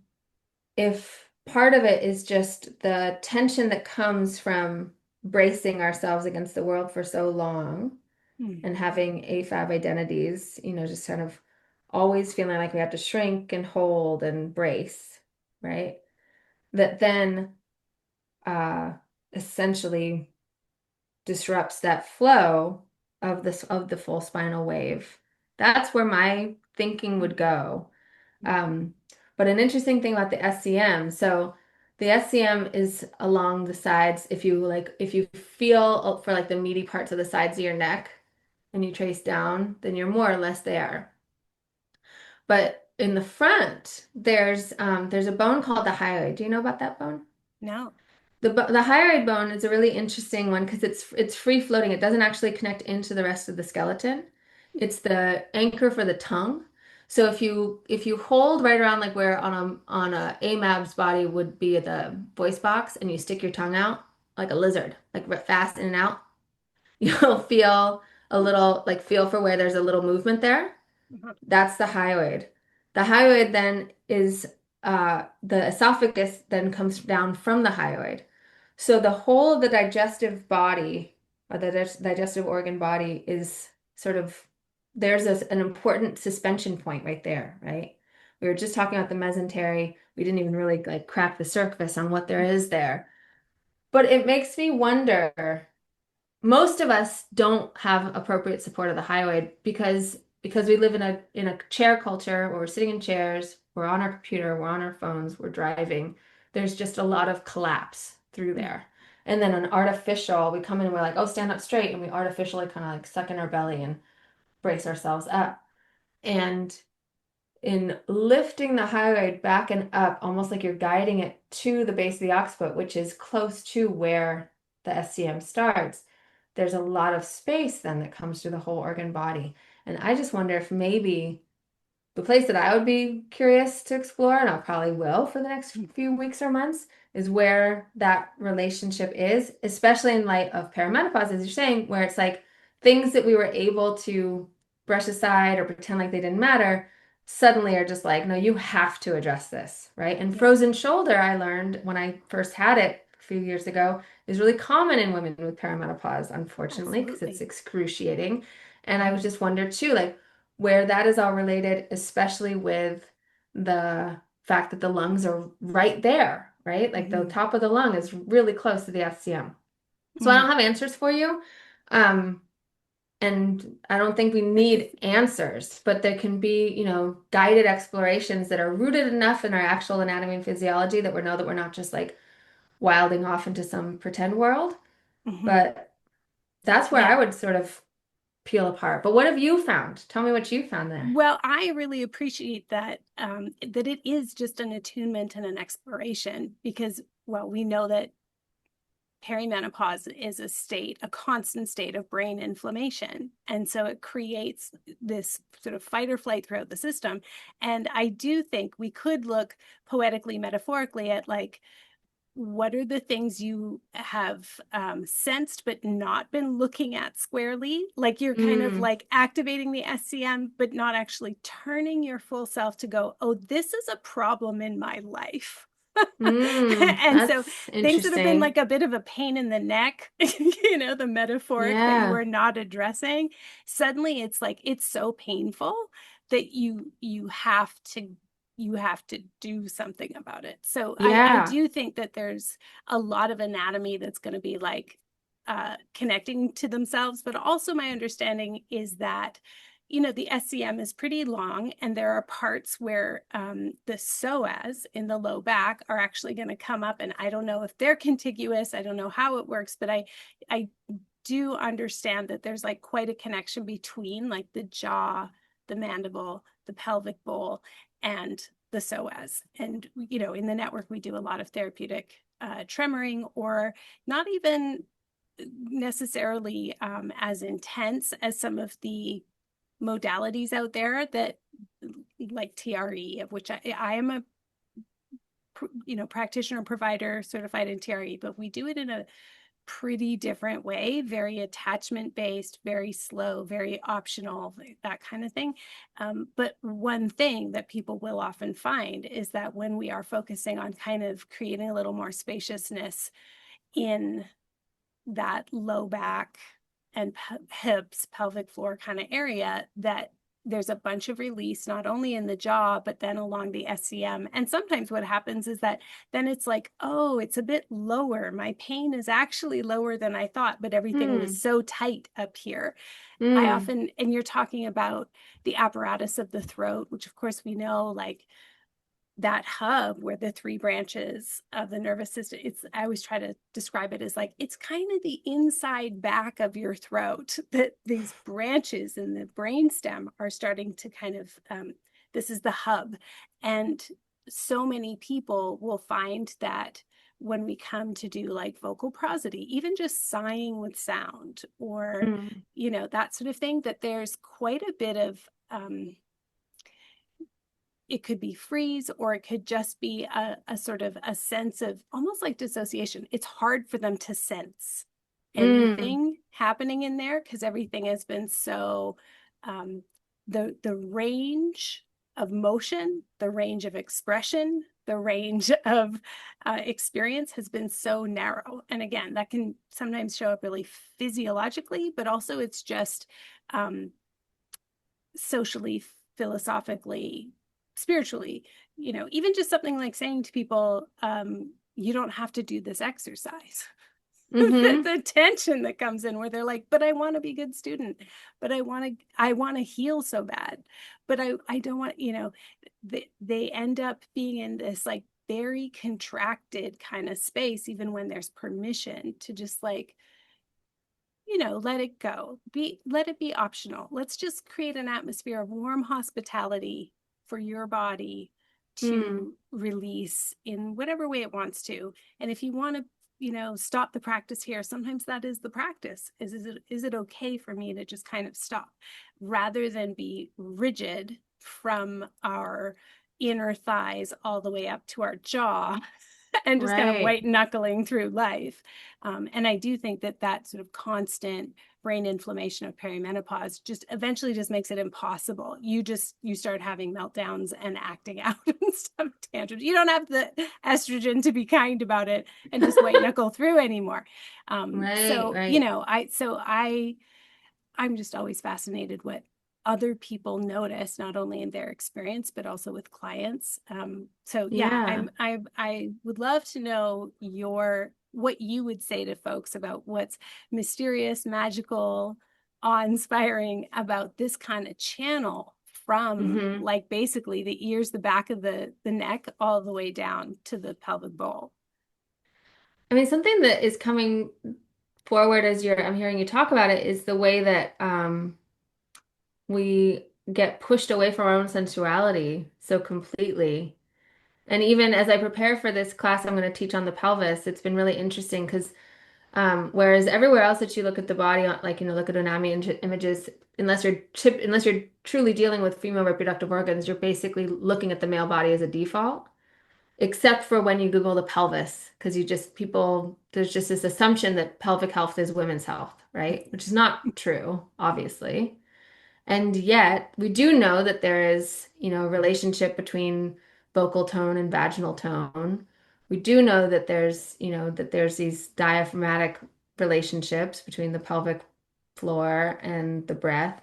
if part of it is just the tension that comes from bracing ourselves against the world for so long Hmm. and having AFAB identities, just kind of always feeling like we have to shrink and hold and brace, right? That then uh, essentially disrupts that flow of the full spinal wave. That's where my thinking would go. Um, but an interesting thing about the SCM, so the SCM is along the sides. If you feel for like the meaty parts of the sides of your neck and you trace down, then you're more or less there. But in the front, there's a bone called the hyoid. Do you know about that bone? No. The hyoid bone is a really interesting one because it's free floating. It doesn't actually connect into the rest of the skeleton. It's the anchor for the tongue. So if you hold right around like where on a AMAB's body would be the voice box and you stick your tongue out like a lizard, like fast in and out, you'll feel a little like feel for where there's a little movement there. Uh-huh. That's the hyoid. The hyoid then is the esophagus then comes down from the hyoid. So the whole of the digestive body or the digestive organ body is sort of there's an important suspension point right there, right? We were just talking about the mesentery. We didn't even really like crack the surface on what there is there. But it makes me wonder most of us don't have appropriate support of the hyoid because we live in a chair culture where we're sitting in chairs, we're on our computer, we're on our phones, we're driving. There's just a lot of collapse through there. And then we come in and we're like, oh, stand up straight, and we artificially kind of like suck in our belly and brace ourselves up. And in lifting the hyoid back and up, almost like you're guiding it to the base of the occiput, which is close to where the SCM starts, there's a lot of space then that comes through the whole organ body. And I just wonder if maybe the place that I would be curious to explore, and I probably will for the next few weeks or months, is where that relationship is, especially in light of perimenopause, as you're saying, where it's like things that we were able to brush aside or pretend like they didn't matter suddenly are just like, no, you have to address this, right? And Yeah, frozen shoulder, I learned when I first had it a few years ago, is really common in women with perimenopause, unfortunately, because it's absolutely. excruciating. And I was Mhm. just wonder too, like, where that is all related, especially with the fact that the lungs are right there, right? Like the Mhm. top of the lung is really close to the FCM. So I Mhm. don't have answers for you. Um, and I don't think we But this, need answers, but there can be, guided explorations that are rooted enough in our actual anatomy and physiology that we know that we're not just like wilding off into some pretend world. mhm. But that's where Yeah. I would sort of peel apart. But what have you found? Tell me what you found there. Well, I really appreciate that that it is just an attunement and an exploration because, well, we know that perimenopause is a constant state of brain inflammation. And so it creates this sort of fight or flight throughout the system. And I do think we could look poetically, metaphorically at like, what are the things you have sensed but not been looking at squarely? Like you're kind of Mm. like activating the SCM, but not actually turning your full self to go, oh, this is a problem in my life. And so That's things that have been interesting. like a bit of a pain in the neck, the metaphoric that you Yeah. are not addressing, suddenly it's like it's so painful that you have to do something about it. So I Yeah. do think that there's a lot of anatomy that's going to be like connecting to themselves, but also my understanding is that the SCM is pretty long, and there are parts where the psoas in the low back are actually going to come up, and I don't know if they're contiguous. I don't know how it works, but I do understand that there's like quite a connection between like the jaw, the mandible, the pelvic bowl, and the psoas. And, in the network, we do a lot of therapeutic tremoring, or not even necessarily as intense as some of the modalities out there that, like TRE, of which I am a practitioner, provider certified in TRE, but we do it in a pretty different way, very attachment based, very slow, very optional, that kind of thing. But one thing that people will often find is that when we are focusing on kind of creating a little more spaciousness in that low back and hips, pelvic floor kind of area, that there's a bunch of release, not only in the jaw, but then along the SCM. And sometimes what happens is that then it's like, oh, it's a bit lower. My pain is actually lower than I thought, but everything was Mm, so tight up here. I mm, often, and you're talking about the apparatus of the throat, which of course we know, like, that hub where the three branches of the nervous system, I always try to describe it as like, it's kind of the inside back of your throat, that these branches in the brainstem are starting to kind of, this is the hub. And so many people will find that when we come to do like vocal prosody, even just sighing with sound, or, mm, that sort of thing, that there's quite a bit of, it could be freeze, or it could just be a sort of a sense of almost like dissociation. It's hard for them to sense mm, anything happening in there, because everything has been so, um, the range of motion, the range of expression, the range of experience has been so narrow. And again, that can sometimes show up really physiologically, but also it's just, socially, philosophically, spiritually, even just something like saying to people, you don't have to do this exercise. the, mm-hmm. the tension that comes in, where they're like, but I want to be a good student, but I want to heal so bad, but I don't want, they end up being in this like very contracted kind of space, even when there's permission to just like, let it go. Let it be optional. Let's just create an atmosphere of warm hospitality for your body Mm, to release in whatever way it wants to. And if you want to, stop the practice here, sometimes that is the practice. Is it okay for me to just kind of stop, rather than be rigid from our inner thighs all the way up to our jaw and just kind of right. white knuckling through life. And I do think that that sort of constant brain inflammation of perimenopause just eventually just makes it impossible. You start having meltdowns and acting out and stuff, tantrums. You don't have the estrogen to be kind about it and just white knuckle through anymore. Right, So, right. I'm just always fascinated what other people notice, not only in their experience but also with clients. So yeah, Yeah. I would love to know what you would say to folks about what's mysterious, magical, awe-inspiring about this kind of channel, from Mm-hmm. like basically the ears, the back of the neck, all the way down to the pelvic bowl. I mean, something that is coming forward as I'm hearing you talk about it is the way that we get pushed away from our own sensuality so completely. And even as I prepare for this class, I'm going to teach on the pelvis. It's been really interesting because whereas everywhere else that you look at the body, like look at anatomy images, unless you're truly dealing with female reproductive organs, you're basically looking at the male body as a default, except for when you Google the pelvis, because there's just this assumption that pelvic health is women's health, right? Which is not true, obviously. And yet, we do know that there is, a relationship between vocal tone and vaginal tone. We do know that there's these diaphragmatic relationships between the pelvic floor and the breath.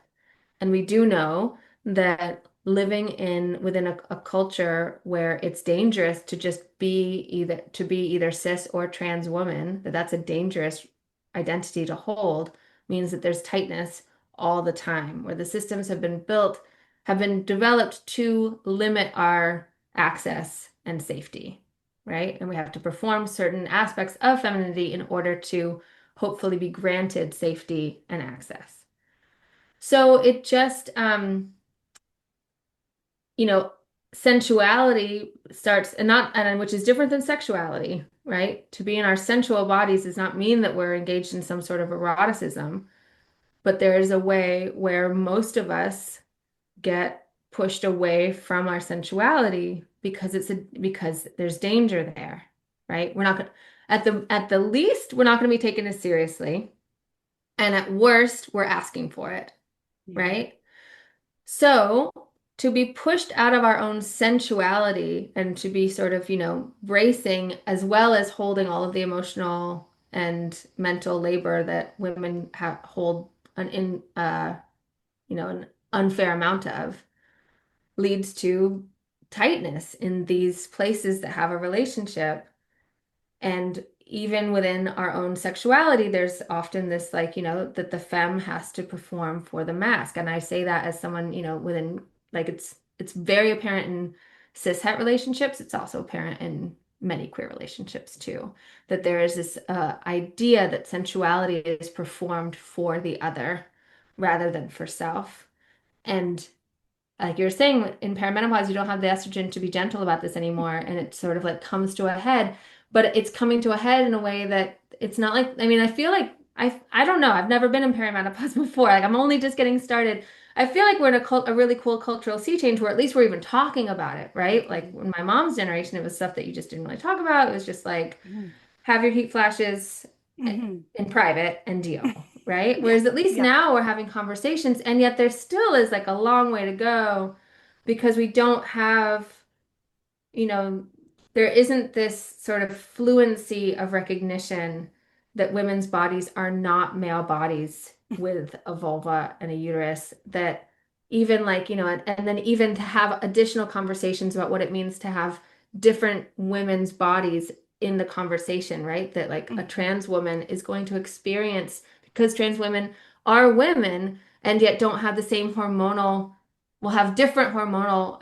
And we do know that living within a culture where it's dangerous to just be either cis or trans woman, that's a dangerous identity to hold, means that there's tightness all the time, where the systems have been developed to limit our access and safety, right? And we have to perform certain aspects of femininity in order to hopefully be granted safety and access. So it just, you know, sensuality starts and not and which is different than sexuality, right? To be in our sensual bodies does not mean that we're engaged in some sort of eroticism, but there is a way where most of us get pushed away from our sensuality because because there's danger there, right? We're not going at the least we're not going to be taken as seriously, and at worst we're asking for it, Mhm. right? So, to be pushed out of our own sensuality and to be sort of, bracing as well as holding all of the emotional and mental labor that women hold an unfair amount of leads to tightness in these places that have a relationship. And even within our own sexuality, there's often this, like, that the femme has to perform for the mask. And I say that as someone, within, like, it's very apparent in cis het relationships. It's also apparent in many queer relationships too, that there is this idea that sensuality is performed for the other rather than for self. And like you're saying, in perimenopause, you don't have the estrogen to be gentle about this anymore, and it sort of like comes to a head, but it's coming to a head in a way that it's not like, I mean, I feel like I don't know, I've never been in perimenopause before. Like I'm only just getting started. I feel like we're in a really cool cultural sea change where at least we're even talking about it, right? Like Mhm. in my mom's generation, it was stuff that you just didn't really talk about. It was just like Mhm. have your heat flashes Mhm. in private and deal, right? Yeah. Whereas at least Yeah. now we're having conversations, and yet there still is like a long way to go because we don't have, you know, there isn't this sort of fluency of recognition that women's bodies are not male bodies with a vulva and a uterus, that even like, and then even to have additional conversations about what it means to have different women's bodies in the conversation, right? That like a Mhm. trans woman is going to experience because trans women are women and yet don't have the same hormonal will have different hormonal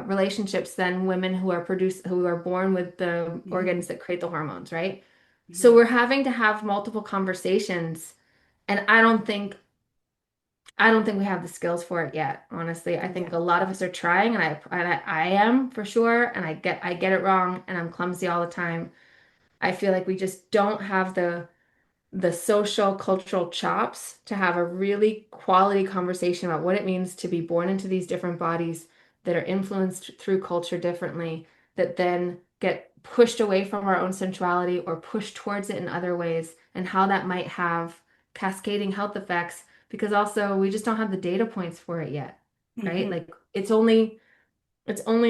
relationships than women who are born with the Mhm. organs that create the hormones, right? So Mhm. we're having to have multiple conversations, and I don't think we have the skills for it yet, honestly. I think Yeah. a lot of us are trying, and I am for sure, and I get it wrong, and I'm clumsy all the time. I feel like we just don't have the social cultural chops to have a really quality conversation about what it means to be born into these different bodies that are influenced through culture differently, that then get pushed away from our own sensuality or pushed towards it in other ways, and how that might have cascading health effects because also we just don't have the data points for it yet, right? Mhm. Like it's only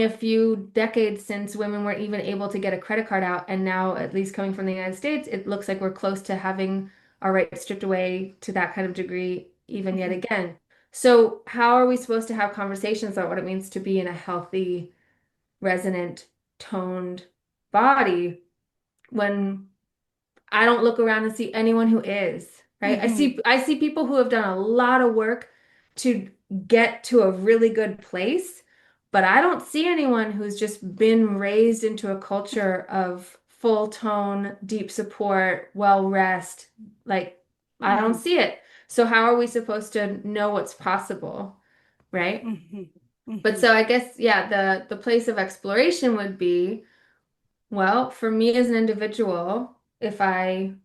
a few decades since women weren't even able to get a credit card out, and now, at least coming from the United States, it looks like we're close to having our rights stripped away to that kind of degree, even yet Mhm. again. So, how are we supposed to have conversations about what it means to be in a healthy, resonant, toned body when I don't look around and see anyone who is, right? I Mhm. see I see people who have done a lot of work to get to a really good place, but I don't see anyone who's just been raised into a culture of full tone, deep support, well rest. Like I don't Mhm. see it. So how are we supposed to know what's possible, right? Mhm. But Mhm. so I guess yeah, the place of exploration would be well, for me as an individual, if I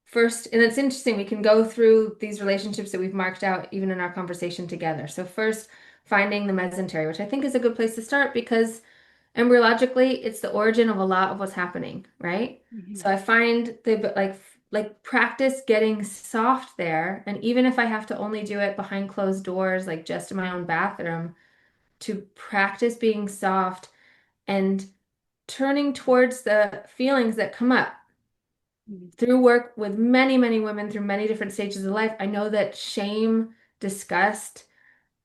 first, and it's interesting, we can go through these relationships that we've marked out even in our conversation together. So, first, finding the mesentery, which I think is a good place to start because embryologically, it's the origin of a lot of what's happening, right? So, Mhm. I find the like practice getting soft there, and even if I have to only do it behind closed doors, like just in my own bathroom, to practice being soft and turning towards the feelings that come up Mhm. through work with many, many women through many different stages of life. I know that shame, disgust,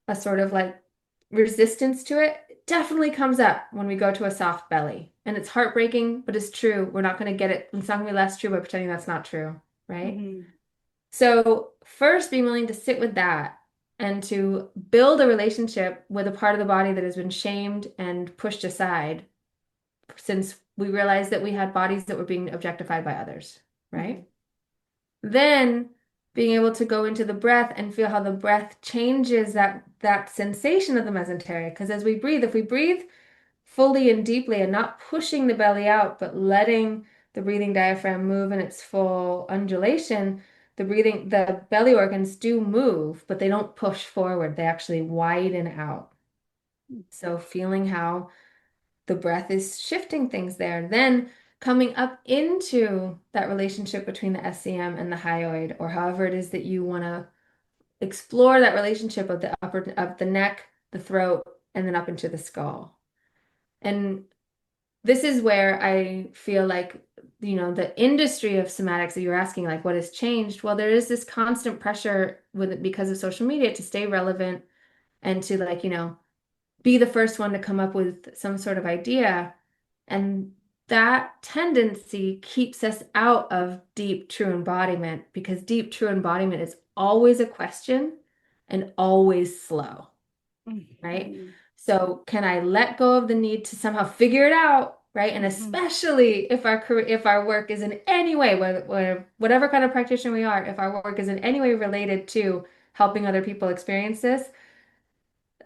a sort of like resistance to it definitely comes up when we go to a soft belly. And it's heartbreaking, but it's true. We're not going to get it. It's not going to be less true by pretending that's not true, right? Mhm. So, first, being willing to sit with that and to build a relationship with a part of the body that has been shamed and pushed aside since we realized that we had bodies that were being objectified by others, right? Mhm. Then being able to go into the breath and feel how the breath changes that sensation of the mesentery. Because as we breathe, if we breathe fully and deeply and not pushing the belly out, but letting the breathing diaphragm move in its full undulation, the belly organs do move, but they don't push forward. They actually widen out. So feeling how the breath is shifting things there. Then coming up into that relationship between the SCM and the hyoid, or however it is that you want to explore that relationship of the upper of the neck, the throat, and then up into the skull. And this is where I feel like, the industry of somatics that you're asking, like, what has changed? Well, there is this constant pressure with it because of social media to stay relevant and to, like, be the first one to come up with some sort of idea. And that tendency keeps us out of deep, true embodiment, because deep, true embodiment is always a question and always slow, right? Mm-hmm. So can I let go of the need to somehow figure it out, right? And Mm-hmm. especially if our work is in any way, whatever kind of practitioner we are, if our work is in any way related to helping other people experience this,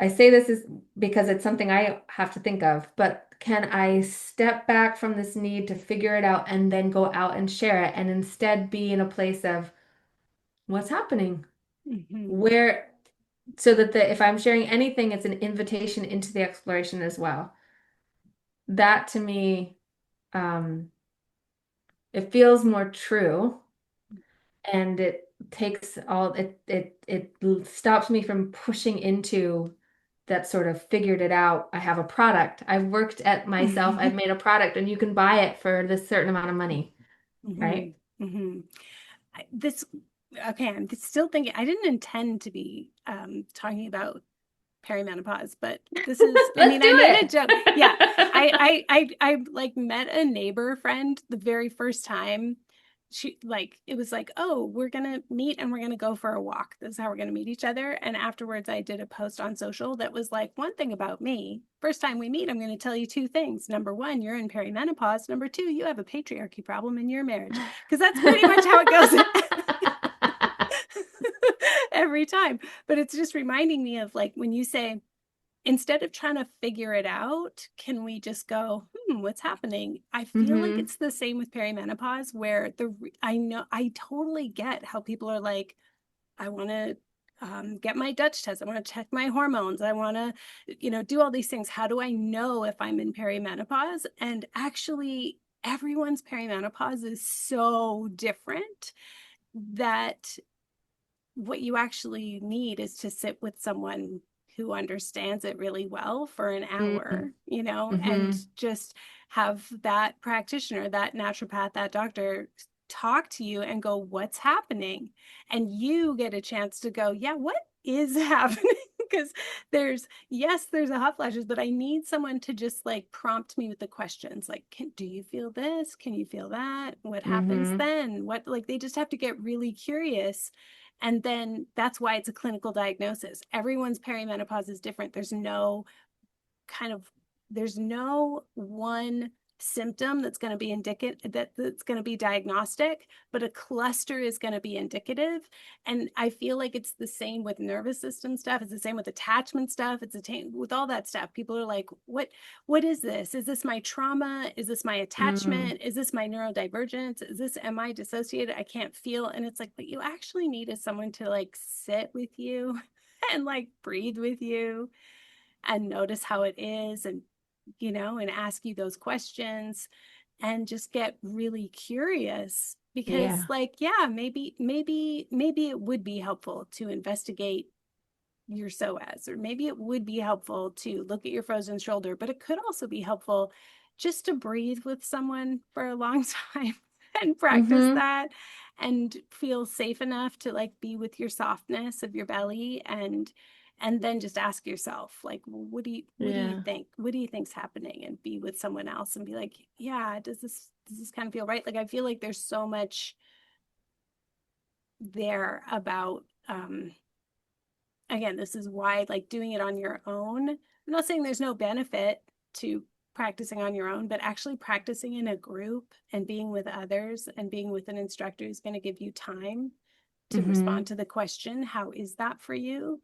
I say this is because it's something I have to think of, but can I step back from this need to figure it out and then go out and share it and instead be in a place of what's happening? Mm-hmm. Where, so that if I'm sharing anything, it's an invitation into the exploration as well. That to me, um, it feels more true, and it takes all it stops me from pushing into that sort of figured it out. I have a product. I've worked at myself. I've made a product and you can buy it for this certain amount of money, Mm-hmm. right? Mm-hmm. This, okay, I'm still thinking, I didn't intend to be talking about perimenopause, but this is, I Let's mean, do I made a it. joke. Yeah. I like met a neighbor friend the very first time. She like, it was like, oh, we're gonna meet and we're gonna go for a walk. This is how we're gonna meet each other. And afterwards I did a post on social that was like, one thing about me, first time we meet, I'm gonna tell you two things. Number one, you're in perimenopause. Number two, you have a patriarchy problem in your marriage. Because that's pretty much how it goes. Every time. But it's just reminding me of like when you say, instead of trying to figure it out, can we just go, what's happening? I feel like hmm it's the same with perimenopause, where I know I totally get how people are like, I want to get my Dutch test. I want to check my hormones. I want to, do all these things. How do I know if I'm in perimenopause? And actually, everyone's perimenopause is so different that what you actually need is to sit with someone who understands it really well for an hour, and hmm just have that practitioner, that naturopath, that doctor talk to you and go, what's happening? And you get a chance to go, yeah, what is happening? Because there's a hot flashes, but I need someone to just like prompt me with the questions like, do you feel this? Can you feel that? What happens hmm then? What, like, they just have to get really curious. And then that's why it's a clinical diagnosis. Everyone's perimenopause is different. Kind of there's no one symptom that's going to be indicative, that's going to be diagnostic, but a cluster is going to be indicative. And I feel like it's the same with nervous system stuff. It's the same with attachment stuff. It's the same with all that stuff. People are like, what is this? Is this my trauma? Is this my mm attachment? Is this my neurodivergence? Am I dissociated? I can't feel. And it's like, what you actually need is someone to like sit with you and like breathe with you and notice how it is, and and ask you those questions and just get really curious, because Yeah. like, yeah, maybe it would be helpful to investigate your psoas, or maybe it would be helpful to look at your frozen shoulder, but it could also be helpful just to breathe with someone for a long time and practice hmm that and feel safe enough to like be with your softness of your belly, and then just ask yourself like, what do you Yeah. think, what do you think's happening, and be with someone else and be like, yeah, does this kind of feel right? Like, I feel like there's so much there about again, this is why like doing it on your own. I'm not saying there's no benefit to practicing on your own, but actually practicing in a group and being with others and being with an instructor who's going to give you time to hmm respond to the question, how is that for you?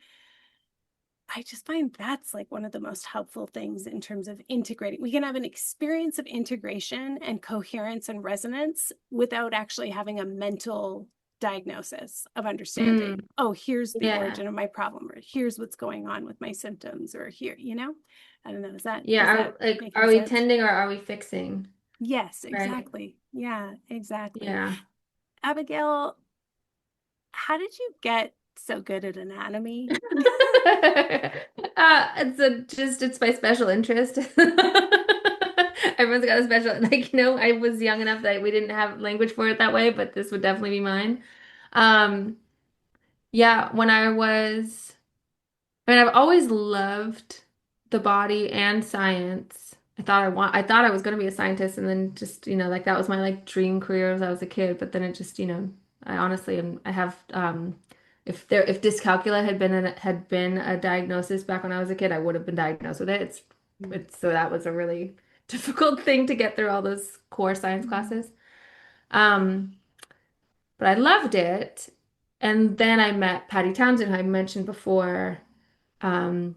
I just find that's like one of the most helpful things in terms of integrating. We can have an experience of integration and coherence and resonance without actually having a mental diagnosis of understanding. Mm, Oh, here's the yeah. origin of my problem, or here's what's going on with my symptoms, or here, I don't know. Is Yeah, that making are we sense? tending or are we fixing? Yes, Right. exactly. Yeah, exactly. Yeah. Abigail, how did you get so good at anatomy? It's my special interest. Everyone's got a special, like, I was young enough that we didn't have language for it that way, but this would definitely be mine. Um, yeah, I've always loved the body and science. I thought I was going to be a scientist, and then just, like that was my like dream career as I was a kid. But then it just, I honestly am. I have, if dyscalculia had been a diagnosis back when I was a kid, I would have been diagnosed with it. It's so that was a really difficult thing to get through all those core science classes. Um, but I loved it, and then I met Patty Townsend, who I mentioned before. um,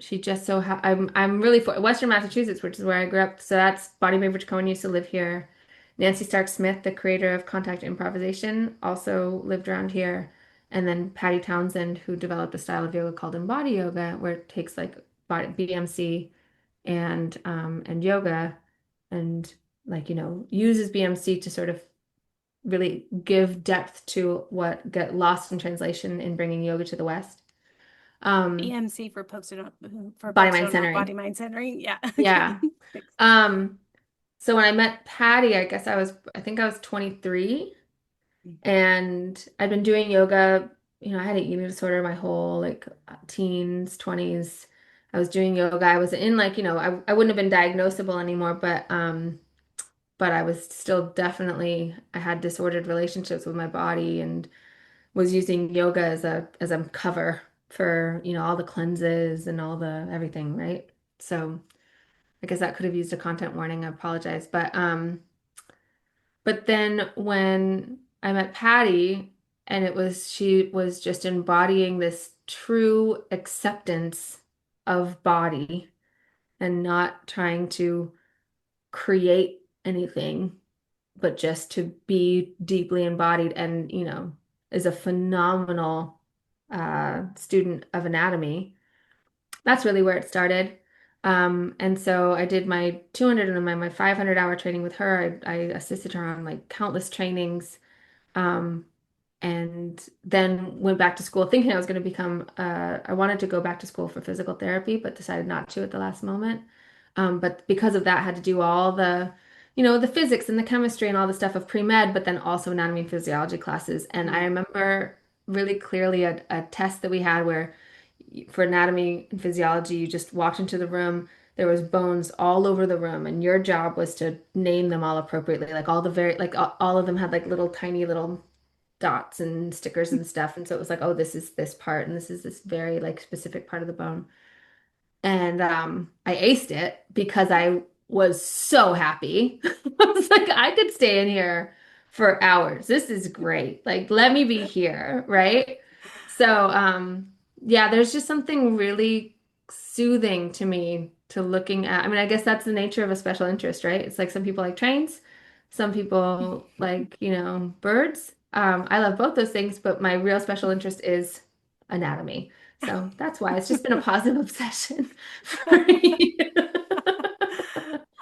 she just so ha I'm really for Western Massachusetts, which is where I grew up. So that's Bonnie Bainbridge Cohen used to live here. Nancy Stark Smith, the creator of contact improvisation, also lived around here. And then Patty Townsend, who developed a style of yoga called Embodied yoga, where it takes like body BMC and yoga and like uses BMC to sort of really give depth to what get lost in translation in bringing yoga to the West. Um, EMC for folks who don't Body mind body centering. mind centering. Yeah. Okay. Yeah. Um, so when I met Patty, I think I was 23, and I'd been doing yoga. I had an eating disorder my whole like teens, 20s. I was doing yoga. I was in like, I wouldn't have been diagnosable anymore, but I was still definitely, I had disordered relationships with my body and was using yoga as a cover for, all the cleanses and all the everything, right? So I guess that could have used a content warning. I apologize. But then when I met Patty, and she was just embodying this true acceptance of body and not trying to create anything, but just to be deeply embodied, and, is a phenomenal student of anatomy. That's really where it started. And so I did my 200 and then my 500-hour training with her. I assisted her on like countless trainings. Um, and then went back to school thinking I was going to I wanted to go back to school for physical therapy, but decided not to at the last moment. But because of that, had to do all the physics and the chemistry and all the stuff of pre-med, but then also anatomy and physiology classes. And I remember really clearly a test that we had where for anatomy and physiology, you just walked into the room. There was bones all over the room, and your job was to name them all appropriately. Like all of them had like little tiny little dots and stickers and stuff. And so it was like, oh, this is this part, and this is this very like specific part of the bone. And I aced it because I was so happy. I was like, I could stay in here for hours. This is great. Like, let me be here, right? So, yeah, there's just something really soothing to me to looking at. I mean, I guess that's the nature of a special interest, right? It's like some people like trains, some people like, birds. I love both those things, but my real special interest is anatomy. So that's why it's just been a positive obsession for me.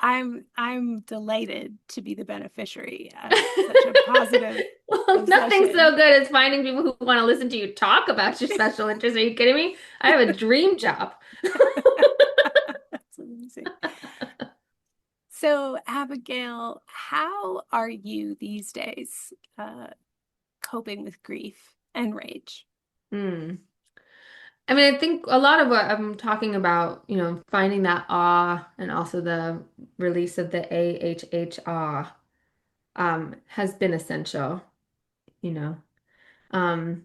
I'm delighted to be the beneficiary of such a positive Well, nothing's so obsession. good as finding people who want to listen to you talk about your special interests. Are you kidding me? I have a dream job. That's amazing. So, Abigail, how are you these days coping with grief and rage? Hmm. I mean, I think a lot of what I'm talking about, finding that awe and also the release of the AHH awe, has been essential, you know. Um,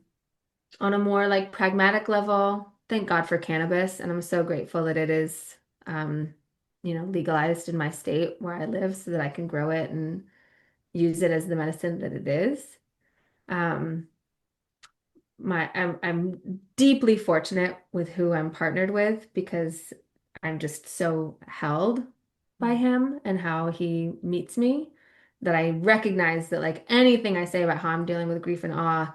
on a more like pragmatic level, thank God for cannabis, and I'm so grateful that it is, um, legalized in my state where I live so that I can grow it and use it as the medicine that it is. Um, I'm deeply fortunate with who I'm partnered with because I'm just so held by Mm. him and how he meets me that I recognize that like anything I say about how I'm dealing with grief and awe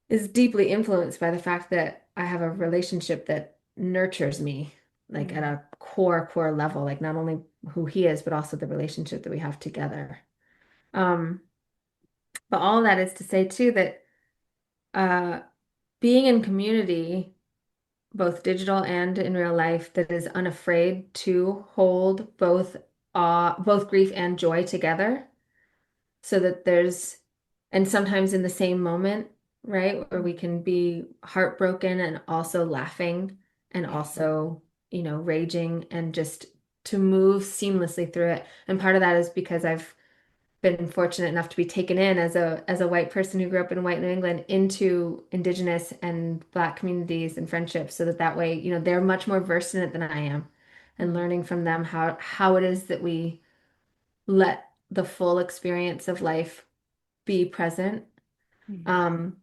is deeply influenced by the fact that I have a relationship that nurtures me like at Mm. a core level, like not only who he is, but also the relationship that we have together. Um, but all of that is to say too that uh being in community, both digital and in real life, that is unafraid to hold both grief and joy together so that and sometimes in the same moment, right, where we can be heartbroken and also laughing and Yeah. also, raging and just to move seamlessly through it. And part of that is because I've been fortunate enough to be taken in as a white person who grew up in white New England into Indigenous and Black communities and friendships, so that way, they're much more versed in it than I am, and Mm. learning from them how it is that we let the full experience of life be present. Mm. Um,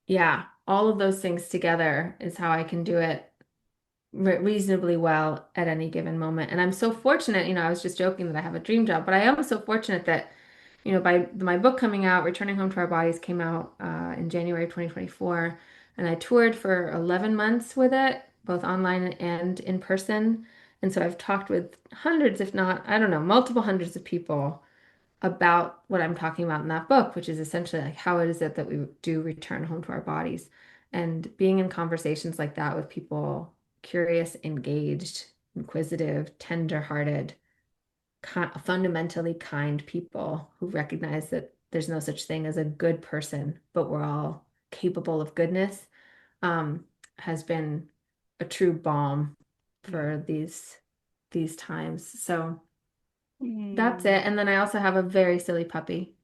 yeah, all of those things together is how I can do it reasonably well at any given moment. And I'm so fortunate, I was just joking that I have a dream job, but I am so fortunate that by my book coming out, Returning Home to Our Bodies came out in January 2024, and I toured for 11 months with it, both online and in person. And so I've talked with hundreds, if not, I don't know, multiple hundreds of people about what I'm talking about in that book, which is essentially like how it is that we do return home to our bodies. And being in conversations like that with people curious, engaged, inquisitive, tender-hearted, fundamentally kind people who recognize that there's no such thing as a good person, but we're all capable of goodness, um, has been a true balm Yeah. for these times. So that's Mm. it. And then I also have a very silly puppy.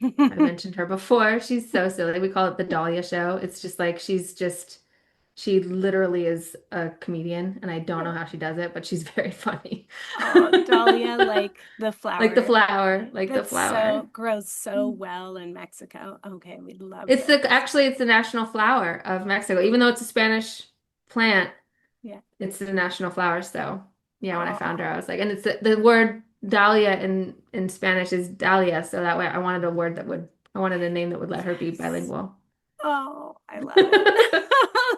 I mentioned her before. She's so silly. We call it the Dahlia Show. It's just like she literally is a comedian, and I don't know how she does it, but she's very funny. Oh, Dahlia, like the Like the flower. flower, like the That's flower. so grows so well in Mexico. Okay, we love It's this. actually it's the national flower of Mexico. Even though it's a Spanish plant, Yeah. it's the national flower. So yeah, when I found her, Oh, I was like, and it's the word dahlia in Spanish is dahlia. So that way I wanted a word I wanted a name that would let her be yes. bilingual. Oh, I love it.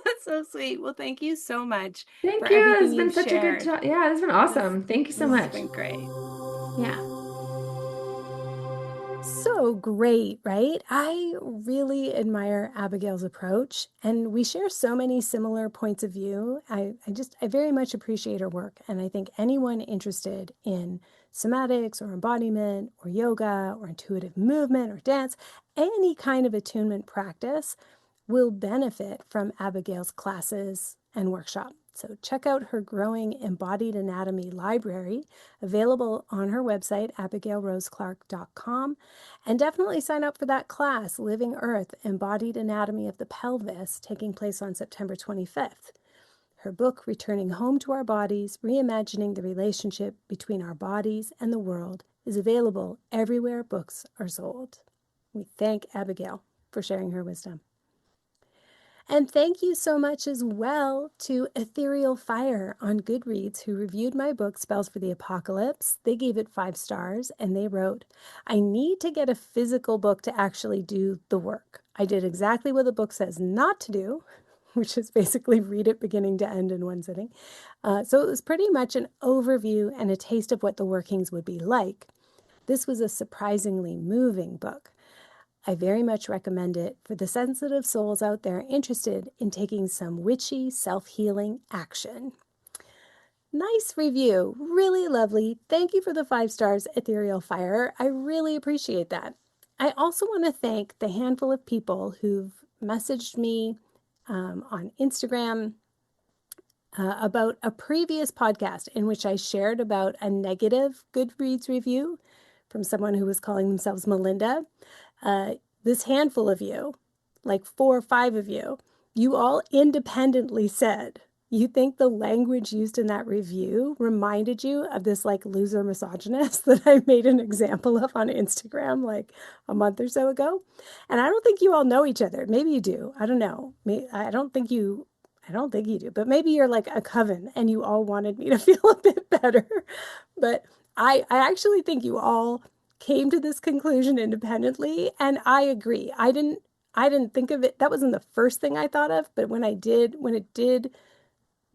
That's so sweet. Well, thank you so much for Thank you. everything It's been you've such a good shared. job. Yeah, it's been This awesome. Thank you so this has much. been great. Yeah. So great, right? I really admire Abigail's approach, and we share so many similar points of view. I very much appreciate her work, and I think anyone interested in somatics or embodiment or yoga or intuitive movement or dance, any kind of attunement practice will benefit from Abigail's classes and workshop. So check out her growing embodied anatomy library available on her website, abigailroseclarke.com, and definitely sign up for that class, Living Earth, Embodied Anatomy of the Pelvis, taking place on September 25th. Her book, Returning Home to Our Bodies, Reimagining the Relationship Between Our Bodies and the World, is available everywhere books are sold. We thank Abigail for sharing her wisdom. And thank you so much as well to Ethereal Fire on Goodreads, who reviewed my book, Spells for the Apocalypse. They gave it 5 stars, and they wrote, I need to get a physical book to actually do the work. I did exactly what the book says not to do, which is basically read it beginning to end in one sitting. So it was pretty much an overview and a taste of what the workings would be like. This was a surprisingly moving book. I very much recommend it for the sensitive souls out there interested in taking some witchy self-healing action. Nice review. Really lovely. Thank you for the 5 stars, Ethereal Fire. I really appreciate that. I also want to thank the handful of people who've messaged me on Instagram about a previous podcast in which I shared about a negative Goodreads review from someone who was calling themselves Melinda. Uh, this handful of you, like 4 or 5 of you, you all independently said You think the language used in that review reminded you of this like loser misogynist that I made an example of on Instagram like a month or so ago? And I don't think you all know each other. Maybe you do. I don't know. I don't think you do, but maybe you're like a coven and you all wanted me to feel a bit better. But I actually think you all came to this conclusion independently, and I agree. I didn't think of it. That wasn't the first thing I thought of, but when it did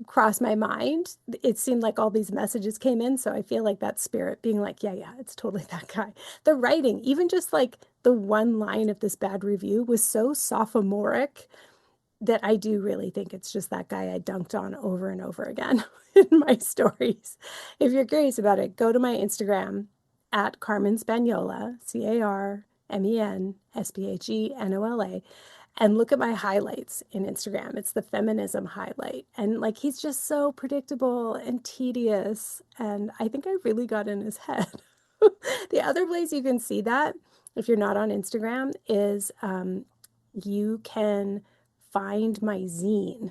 cross my mind, it seemed like all these messages came in. So I feel like that spirit being like, yeah, yeah, it's totally that guy. The writing, even just like the one line of this bad review was so sophomoric that I do really think it's just that guy I dunked on over and over again in my stories. If you're curious about it, go to my Instagram at Carmen Spagnola, CarmenSpagnola, and look at my highlights in Instagram. It's the feminism highlight. And like he's just so predictable and tedious. And I think I really got in his head. The other place you can see that, if you're not on Instagram, is you can find my zine.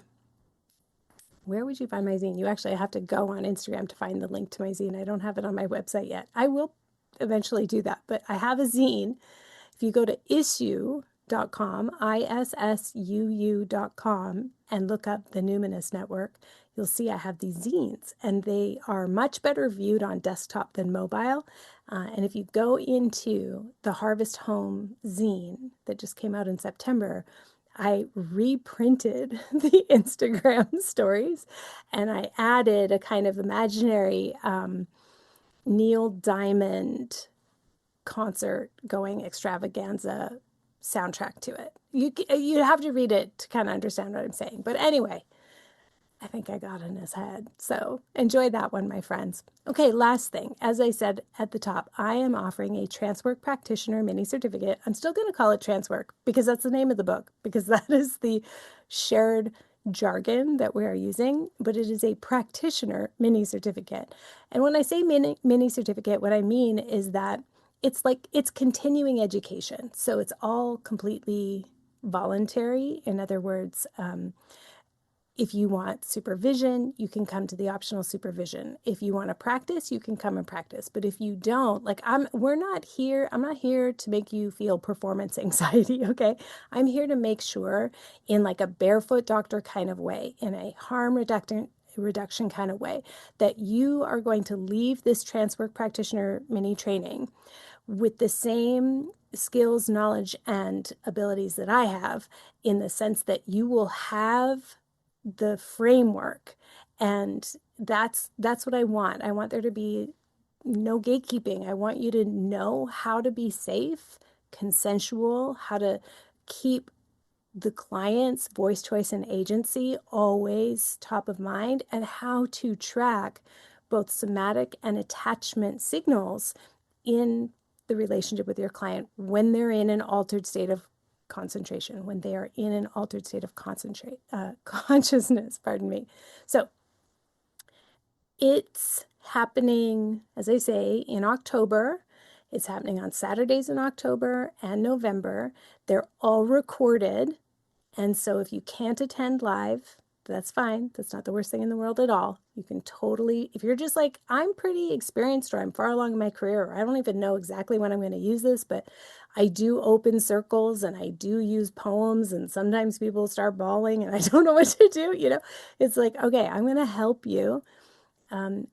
Where would you find my zine? You actually have to go on Instagram to find the link to my zine. I don't have it on my website yet. I will eventually do that, but I have a zine. If you go to issuu.com, ISSUU.com, and look up the Numinous Network, you'll see I have these zines, and they are much better viewed on desktop than mobile. And if you go into the Harvest Home zine that just came out in September, I reprinted the Instagram stories and I added a kind of imaginary Neil Diamond concert going extravaganza soundtrack to it. You have to read it to kind of understand what I'm saying. But anyway, I think I got in his head. So enjoy that one, my friends. Okay, last thing. As I said at the top, I am offering a Transwork Practitioner mini certificate. I'm still going to call it Transwork because that's the name of the book, because that is the shared jargon that we are using, but it is a practitioner mini certificate. And when I say mini certificate, what I mean is that it's continuing education. So it's all completely voluntary. In other words, if you want supervision, you can come to the optional supervision. If you want to practice, you can come and practice. But if you don't, like I'm not here to make you feel performance anxiety, okay? I'm here to make sure in like a barefoot doctor kind of way, in a harm reduction kind of way, that you are going to leave this Transwork Practitioner mini training with the same skills, knowledge, and abilities that I have, in the sense that you will have the framework. And that's what I want. I want there to be no gatekeeping. I want you to know how to be safe, consensual, how to keep the client's voice, choice, and agency always top of mind, and how to track both somatic and attachment signals in the relationship with your client when they're in an altered state of concentration, when they are in an altered state of consciousness, pardon me. So it's happening, as I say, in October. It's happening on Saturdays in October and November. They're all recorded. And so if you can't attend live, that's fine. That's not the worst thing in the world at all. You can totally, if you're just like, I'm pretty experienced, or I'm far along in my career, or I don't even know exactly when I'm going to use this, but I do open circles and I do use poems, and sometimes people start bawling and I don't know what to do. It's like, okay, I'm going to help you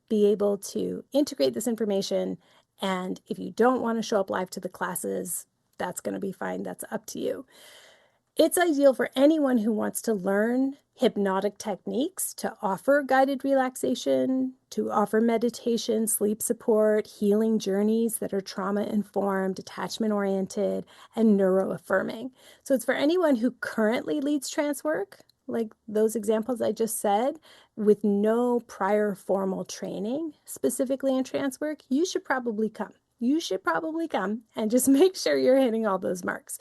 be able to integrate this information. And if you don't want to show up live to the classes, that's going to be fine. That's up to you. It's ideal for anyone who wants to learn hypnotic techniques, to offer guided relaxation, to offer meditation, sleep support, healing journeys that are trauma-informed, attachment-oriented, and neuro-affirming. So it's for anyone who currently leads trance work, like those examples I just said, with no prior formal training specifically in trance work. You should probably come. You should probably come and just make sure you're hitting all those marks.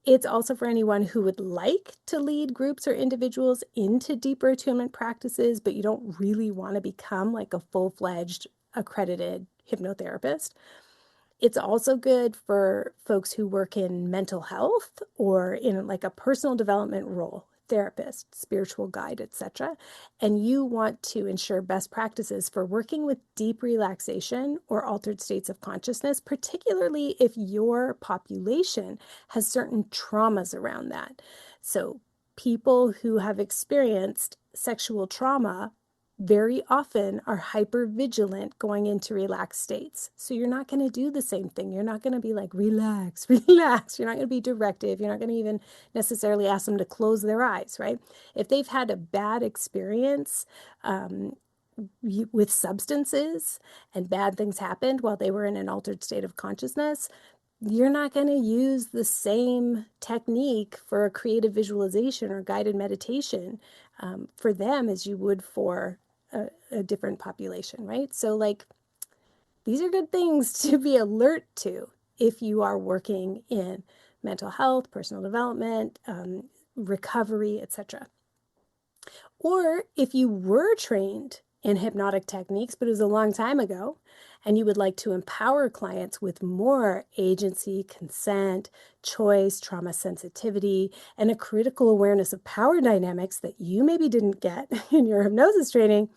It's also for anyone who would like to lead groups or individuals into deeper attunement practices, but you don't really want to become like a full-fledged accredited hypnotherapist. It's also good for folks who work in mental health or in like a personal development role. therapist, spiritual guide, etc., and you want to ensure best practices for working with deep relaxation or altered states of consciousness, particularly if your population has certain traumas around that. So people who have experienced sexual trauma very often are hypervigilant going into relaxed states. So you're not going to do the same thing. You're not going to be like, relax, relax. You're not going to be directive. You're not going to even necessarily ask them to close their eyes, right? If they've had a bad experience with substances and bad things happened while they were in an altered state of consciousness, you're not going to use the same technique for a creative visualization or guided meditation for them as you would for a different population, right? So like, these are good things to be alert to if you are working in mental health, personal development, recovery, etc. Or if you were trained in hypnotic techniques, but it was a long time ago, and you would like to empower clients with more agency, consent, choice, trauma sensitivity, and a critical awareness of power dynamics that you maybe didn't get in your hypnosis training,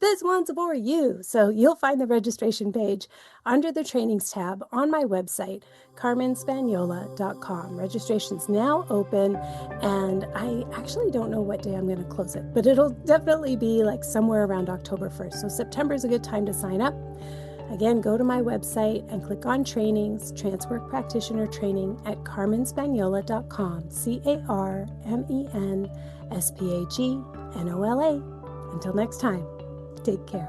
this one's for you. So you'll find the registration page under the trainings tab on my website, carmenspanyola.com. Registration's now open, and I actually don't know what day I'm going to close it, but it'll definitely be like somewhere around October 1st. So September is a good time to sign up. Again, go to my website and click on trainings, Transwork Practitioner Training at carmenspanyola.com, CarmenSpagnola. Until next time, take care.